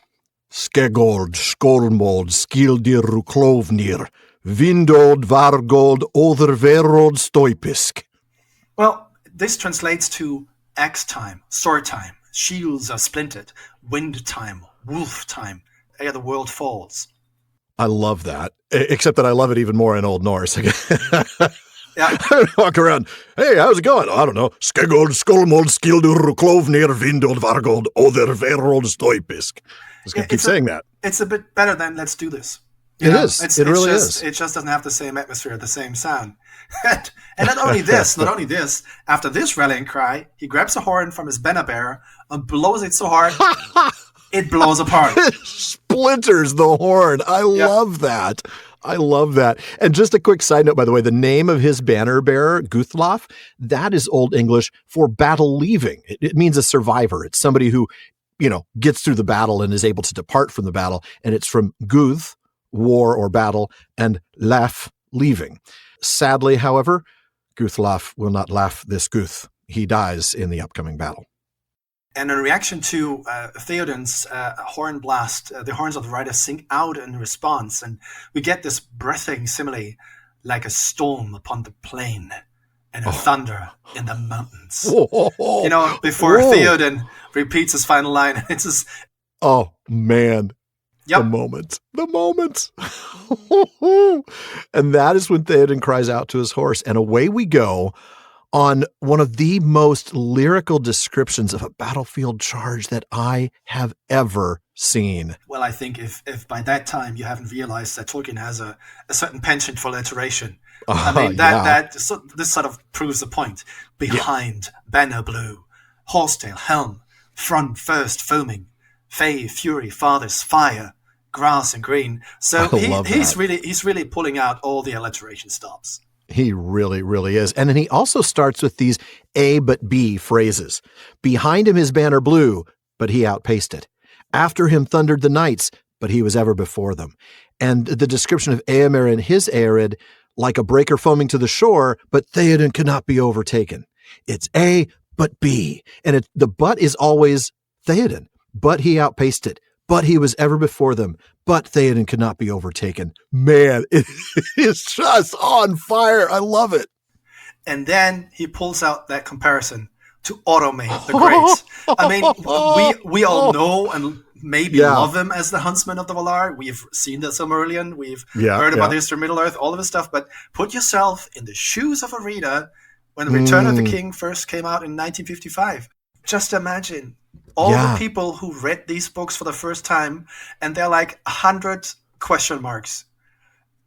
Skegold, Skolmold, Skildir Ruklovnir, Vindold, Vargold, Otherverod, Stoipisk. Well, this translates to axe time, sword time, shields are splintered, wind time, wolf time, ere the world falls. I love that, except that I love it even more in Old Norse. Yeah. I walk around. Hey, how's it going? I don't know. Skegold, Skolmold, Skildur, Ruklovnir, Vindold, Vargold, Otherverod, Stoipisk. Just going to keep saying that. It's a bit better than let's do this. It is. It really is. It just doesn't have the same atmosphere, the same sound. And not only this, after this rallying cry, he grabs a horn from his banner bearer and blows it so hard, it blows apart. It splinters the horn. I love that. I love that. And just a quick side note, by the way, the name of his banner bearer, Guthlaf, that is Old English for battle leaving. It means a survivor. It's somebody who, gets through the battle and is able to depart from the battle. And it's from Guth, war or battle, and Laf, leaving. Sadly, however, Guthlaf will not laugh this Guth. He dies in the upcoming battle. And in reaction to Théoden's horn blast, the horns of the riders sing out in response, and we get this breathing simile, like a storm upon the plain and a thunder in the mountains. Before Théoden repeats his final line, it's just... Oh, man. Yep. The moment. And that is when Théoden cries out to his horse, and away we go on one of the most lyrical descriptions of a battlefield charge that I have ever seen. Well, I think if by that time you haven't realized that Tolkien has a certain penchant for alliteration, this sort of proves the point. Behind, banner blue, horsetail, helm, front, first, foaming, fey, fury, farthest, fire, grass and green. So he's really pulling out all the alliteration stops. He really, really is. And then he also starts with these A but B phrases. Behind him his banner blew, but he outpaced it. After him thundered the knights, but he was ever before them. And the description of Eomer and his Ered, like a breaker foaming to the shore, but Théoden cannot be overtaken. It's A but B. And the but is always Théoden, but he outpaced it. But he was ever before them. But Théoden could not be overtaken. Man, it is just on fire. I love it. And then he pulls out that comparison to Automate the Great. I mean, we all know and maybe love him as the huntsman of the Valar. We've seen the Silmarillion. We've heard about the history of Middle-earth, all of this stuff. But put yourself in the shoes of a reader when The Return of the King first came out in 1955. Just imagine all the people who read these books for the first time, and they're like 100 question marks.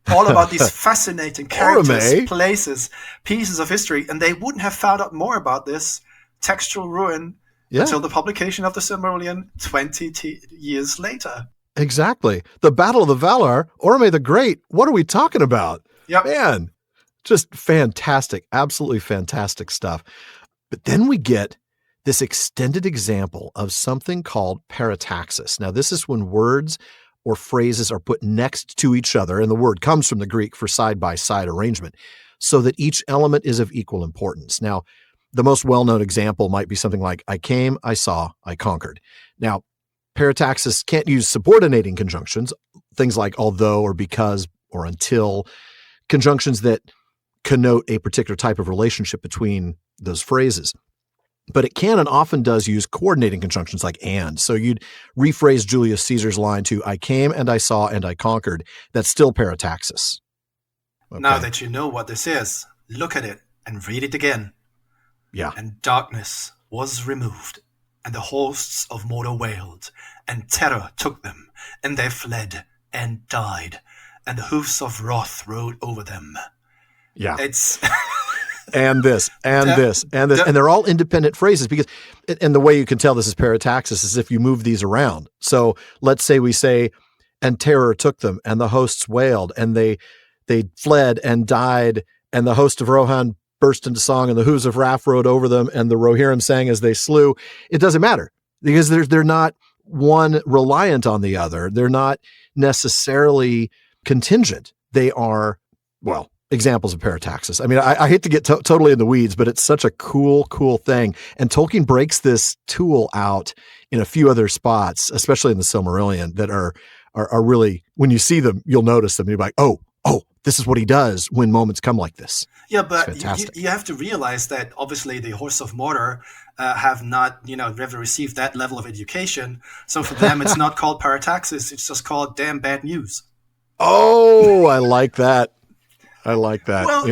All about these fascinating characters, places, pieces of history, and they wouldn't have found out more about this textual ruin until the publication of the Silmarillion 20 years later. Exactly. The Battle of the Valar, Orome the Great. What are we talking about? Man, just fantastic, absolutely fantastic stuff. But then we get this extended example of something called parataxis. Now, this is when words or phrases are put next to each other, and the word comes from the Greek for side-by-side arrangement, so that each element is of equal importance. Now, the most well-known example might be something like, I came, I saw, I conquered. Now, parataxis can't use subordinating conjunctions, things like although or because or until, conjunctions that connote a particular type of relationship between those phrases. But it can and often does use coordinating conjunctions like and. So you'd rephrase Julius Caesar's line to, I came and I saw and I conquered. That's still parataxis. Okay. Now that you know what this is, look at it and read it again. Yeah. And darkness was removed, and the hosts of Mordor wailed, and terror took them, and they fled and died, and the hoofs of wrath rode over them. Yeah. It's... and this, and this, and this. And they're all independent phrases because, and the way you can tell this is parataxis is if you move these around. So let's say we say, and terror took them, and the hosts wailed, and they fled and died, and the host of Rohan burst into song, and the hooves of wrath rode over them, and the Rohirrim sang as they slew. It doesn't matter because they're not one reliant on the other. They're not necessarily contingent. They are, well, examples of parataxis. I mean, I hate to get totally in the weeds, but it's such a cool thing. And Tolkien breaks this tool out in a few other spots, especially in the Silmarillion, that are really, when you see them, you'll notice them. You're like, oh, this is what he does when moments come like this. Yeah, but you have to realize that obviously the Horse of Mordor have not, never received that level of education. So for them, it's not called parataxis. It's just called damn bad news. Oh, I like that. Well,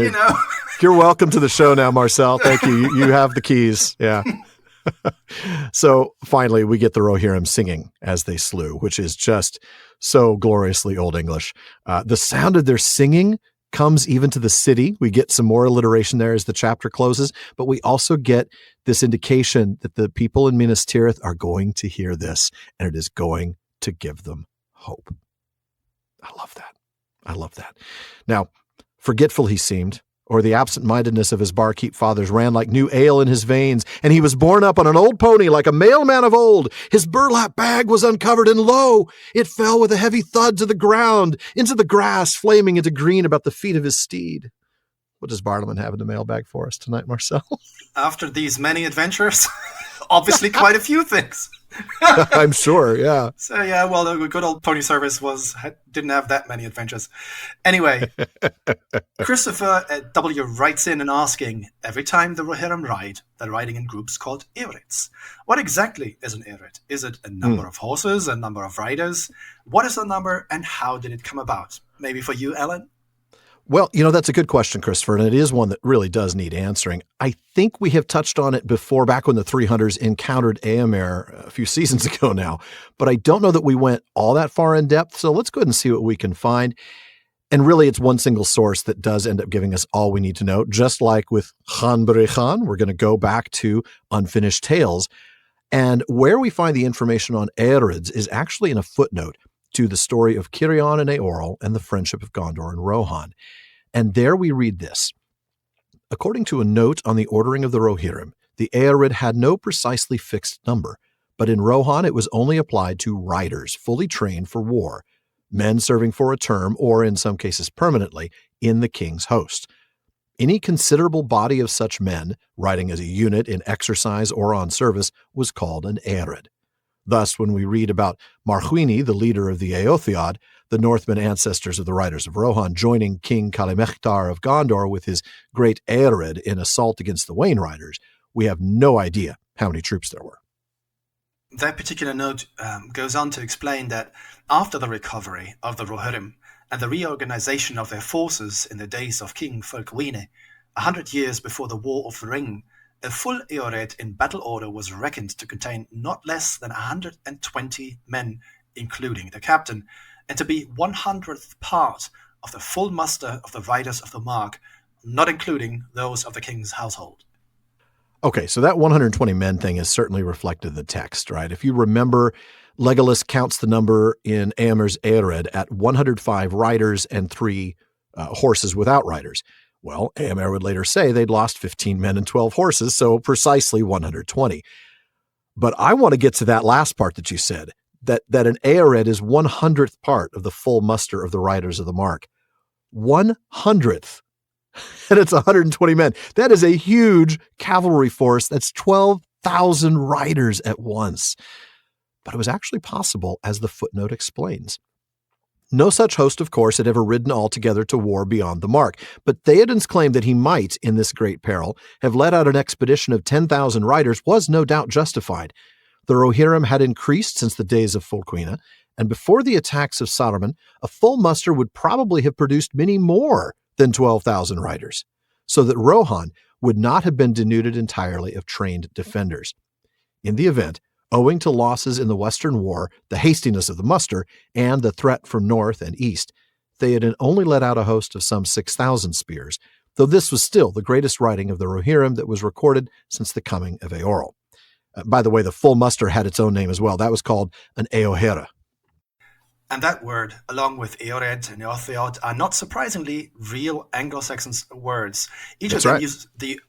You're welcome to the show now, Marcel. Thank you. You have the keys. Yeah. So finally, we get the Rohirrim singing as they slew, which is just so gloriously Old English. The sound of their singing comes even to the city. We get some more alliteration there as the chapter closes, but we also get this indication that the people in Minas Tirith are going to hear this, and it is going to give them hope. I love that. Now, forgetful he seemed, or the absent-mindedness of his barkeep fathers ran like new ale in his veins, and he was borne up on an old pony like a mailman of old. His burlap bag was uncovered, and lo, it fell with a heavy thud to the ground, into the grass, flaming into green about the feet of his steed. What does Bartleman have in the mailbag for us tonight, Marcel? After these many adventures, obviously quite a few things. I'm sure, yeah. So yeah, well, the good old pony service didn't have that many adventures. Anyway, Christopher W. writes in and asking, every time the Rohirrim ride, they're riding in groups called Eorets. What exactly is an Eoret? Is it a number of horses, a number of riders? What is the number, and how did it come about? Maybe for you, Alan? Well, that's a good question, Christopher, and it is one that really does need answering. I think we have touched on it before, back when the 300s encountered Éomer a few seasons ago now, but I don't know that we went all that far in depth, so let's go ahead and see what we can find. And really, it's one single source that does end up giving us all we need to know. Just like with Chan Brechan, we're going to go back to Unfinished Tales, and where we find the information on Éorids is actually in a footnote to the story of Cirion and Eorl and the friendship of Gondor and Rohan. And there we read this. According to a note on the ordering of the Rohirrim, the Éorid had no precisely fixed number, but in Rohan it was only applied to riders fully trained for war, men serving for a term, or in some cases permanently, in the king's host. Any considerable body of such men, riding as a unit in exercise or on service, was called an Éorid. Thus, when we read about Marhuini, the leader of the Eotheod, the Northmen ancestors of the Riders of Rohan, joining King Kalimechtar of Gondor with his great Éorid in assault against the Wain Riders, we have no idea how many troops there were. that particular note goes on to explain that after the recovery of the Rohirrim and the reorganization of their forces in the days of King Völuspá, 100 years before the War of the Ring, a full Eored in battle order was reckoned to contain not less than 120 men, including the captain, and to be 100th part of the full muster of the Riders of the Mark, not including those of the king's household. Okay, so that 120 men thing is certainly reflected in the text, right? If you remember, Legolas counts the number in Éomer's Eored at 105 riders and 3 horses without riders. Well, Éomer would later say they'd lost 15 men and 12 horses, so precisely 120. But I want to get to that last part that you said, that an Eored is 100th part of the full muster of the Riders of the Mark. 100th. And it's 120 men. That is a huge cavalry force. That's 12,000 riders at once. But it was actually possible, as the footnote explains. No such host, of course, had ever ridden altogether to war beyond the Mark, but Théoden's claim that he might, in this great peril, have led out an expedition of 10,000 riders was no doubt justified. The Rohirrim had increased since the days of Völuspá, and before the attacks of Saruman, a full muster would probably have produced many more than 12,000 riders, so that Rohan would not have been denuded entirely of trained defenders. In the event, owing to losses in the Western War, the hastiness of the muster, and the threat from north and east, Théoden only let out a host of some 6,000 spears, though this was still the greatest riding of the Rohirrim that was recorded since the coming of Eorl. By the way, the full muster had its own name as well. That was called an Eohera. And that word, along with Eored and Eotheod, are not surprisingly real Anglo-Saxon words. Each of them use the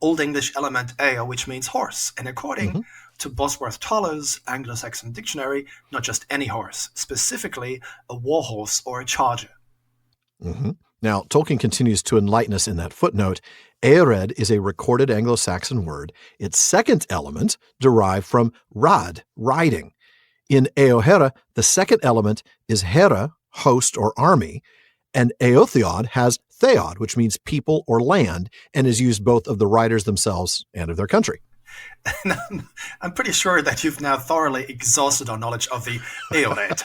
Old English element eo, which means horse. And according to Bosworth Toller's Anglo-Saxon dictionary, not just any horse, specifically a war horse or a charger. Now, Tolkien continues to enlighten us in that footnote. Eored is a recorded Anglo-Saxon word. Its second element derived from rad, riding. In Eohera, the second element is hera, host or army, and Eotheod has theod, which means people or land, and is used both of the riders themselves and of their country. And I'm pretty sure that you've now thoroughly exhausted our knowledge of the Eored.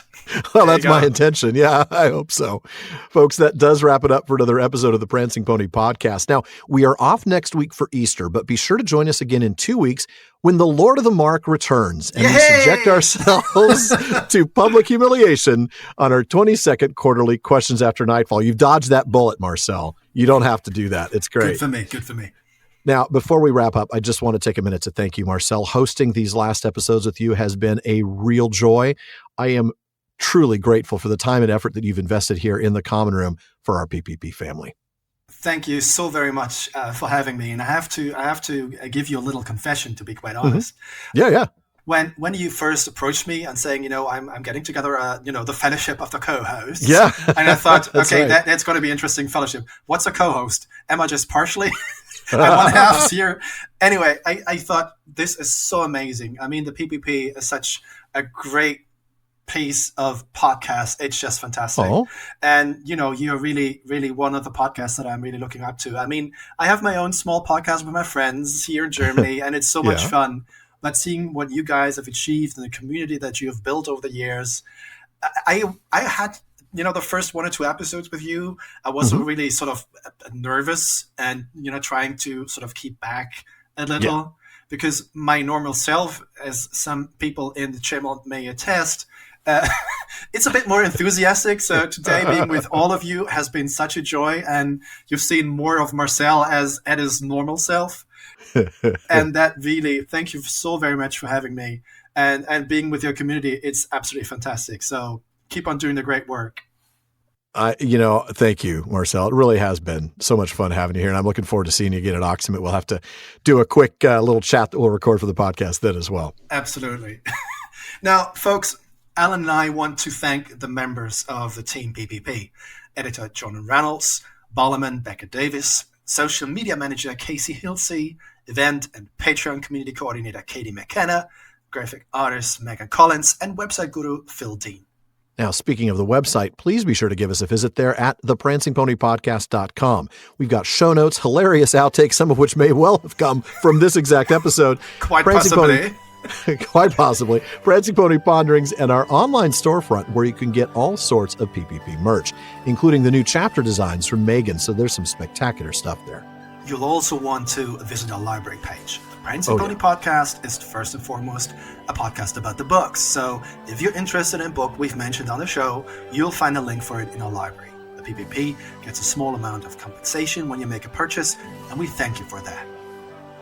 Well, that's my intention. Yeah, I hope so. Folks, that does wrap it up for another episode of the Prancing Pony podcast. Now, we are off next week for Easter, but be sure to join us again in 2 weeks when the Lord of the Mark returns and we subject ourselves to public humiliation on our 22nd quarterly Questions After Nightfall. You've dodged that bullet, Marcel. You don't have to do that. It's great. Good for me. Now, before we wrap up, I just want to take a minute to thank you, Marcel. Hosting these last episodes with you has been a real joy. I am truly grateful for the time and effort that you've invested here in the common room for our PPP family. Thank you so very much for having me. And I have to give you a little confession, to be quite honest. Yeah. When you first approached me and saying, I'm getting together, the fellowship of the co-hosts. Yeah. And I thought, okay, right. that's going to be interesting fellowship. What's a co-host? Am I just partially? I want to have here. Anyway, I thought this is so amazing. I mean, the PPP is such a great piece of podcast. It's just fantastic. Oh. And, you're really, really one of the podcasts that I'm really looking up to. I mean, I have my own small podcast with my friends here in Germany, and it's so much fun. But seeing what you guys have achieved and the community that you have built over the years, I had, the first 1 or 2 episodes with you, I was really sort of nervous and, trying to sort of keep back a little because my normal self, as some people in the channel may attest, it's a bit more enthusiastic. So today being with all of you has been such a joy, and you've seen more of Marcel as at his normal self. And that really, thank you so very much for having me and being with your community. It's absolutely fantastic. So keep on doing the great work. Thank you, Marcel. It really has been so much fun having you here, and I'm looking forward to seeing you again at Oxsummit. We'll have to do a quick little chat that we'll record for the podcast then as well. Absolutely. Now, folks, Alan and I want to thank the members of the Team PPP, editor John Reynolds, Ballerman Becca Davis, social media manager Casey Hilsey, event and Patreon community coordinator Katie McKenna, graphic artist Megan Collins, and website guru Phil Dean. Now, speaking of the website, please be sure to give us a visit there at theprancingponypodcast.com. We've got show notes, hilarious outtakes, some of which may well have come from this exact episode. Quite possibly. Quite possibly. Prancing Pony Ponderings and our online storefront where you can get all sorts of PPP merch, including the new chapter designs from Megan, so there's some spectacular stuff there. You'll also want to visit our library page. The Prancing Pony Podcast is first and foremost a podcast about the books, so if you're interested in a book we've mentioned on the show, you'll find a link for it in our library. The PPP gets a small amount of compensation when you make a purchase, and we thank you for that.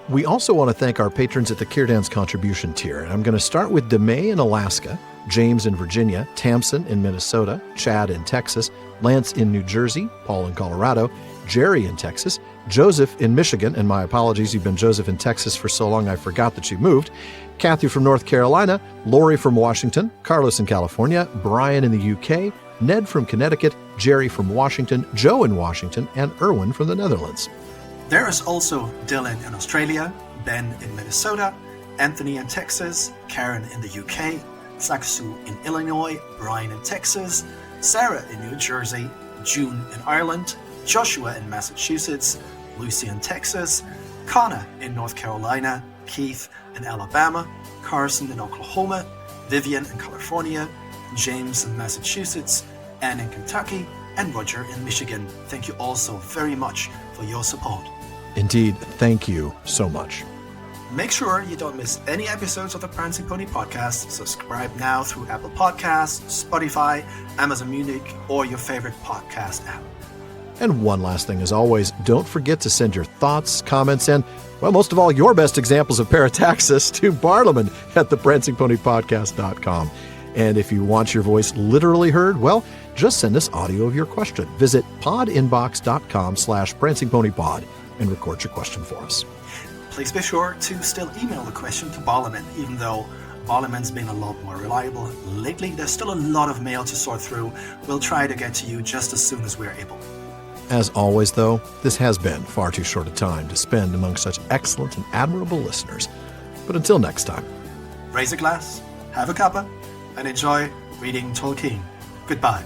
We also want to thank our patrons at the Kirdans contribution tier, and I'm going to start with DeMay in Alaska, James in Virginia, Tamsin in Minnesota, Chad in Texas, Lance in New Jersey, Paul in Colorado, Jerry in Texas, Joseph in Michigan, and my apologies, you've been Joseph in Texas for so long I forgot that you moved, Kathy from North Carolina, Lori from Washington, Carlos in California, Brian in the UK, Ned from Connecticut, Jerry from Washington, Joe in Washington, and Erwin from the Netherlands. There is also Dylan in Australia, Ben in Minnesota, Anthony in Texas, Karen in the UK, Saksu in Illinois, Brian in Texas, Sarah in New Jersey, June in Ireland, Joshua in Massachusetts, Lucy in Texas, Connor in North Carolina, Keith in Alabama, Carson in Oklahoma, Vivian in California, James in Massachusetts, Anne in Kentucky, and Roger in Michigan. Thank you all so very much for your support. Indeed, thank you so much. Make sure you don't miss any episodes of the Prancing Pony Podcast. Subscribe now through Apple Podcasts, Spotify, Amazon Music, or your favorite podcast app. And one last thing, as always, don't forget to send your thoughts, comments, and, well, most of all, your best examples of parataxis to Barlaman at theprancingponypodcast.com. And if you want your voice literally heard, well, just send us audio of your question. Visit podinbox.com/prancingponypod and record your question for us. Please be sure to still email the question to Barlaman, even though Barlaman's been a lot more reliable lately. There's still a lot of mail to sort through. We'll try to get to you just as soon as we're able. As always, though, this has been far too short a time to spend among such excellent and admirable listeners. But until next time, raise a glass, have a cuppa, and enjoy reading Tolkien. Goodbye.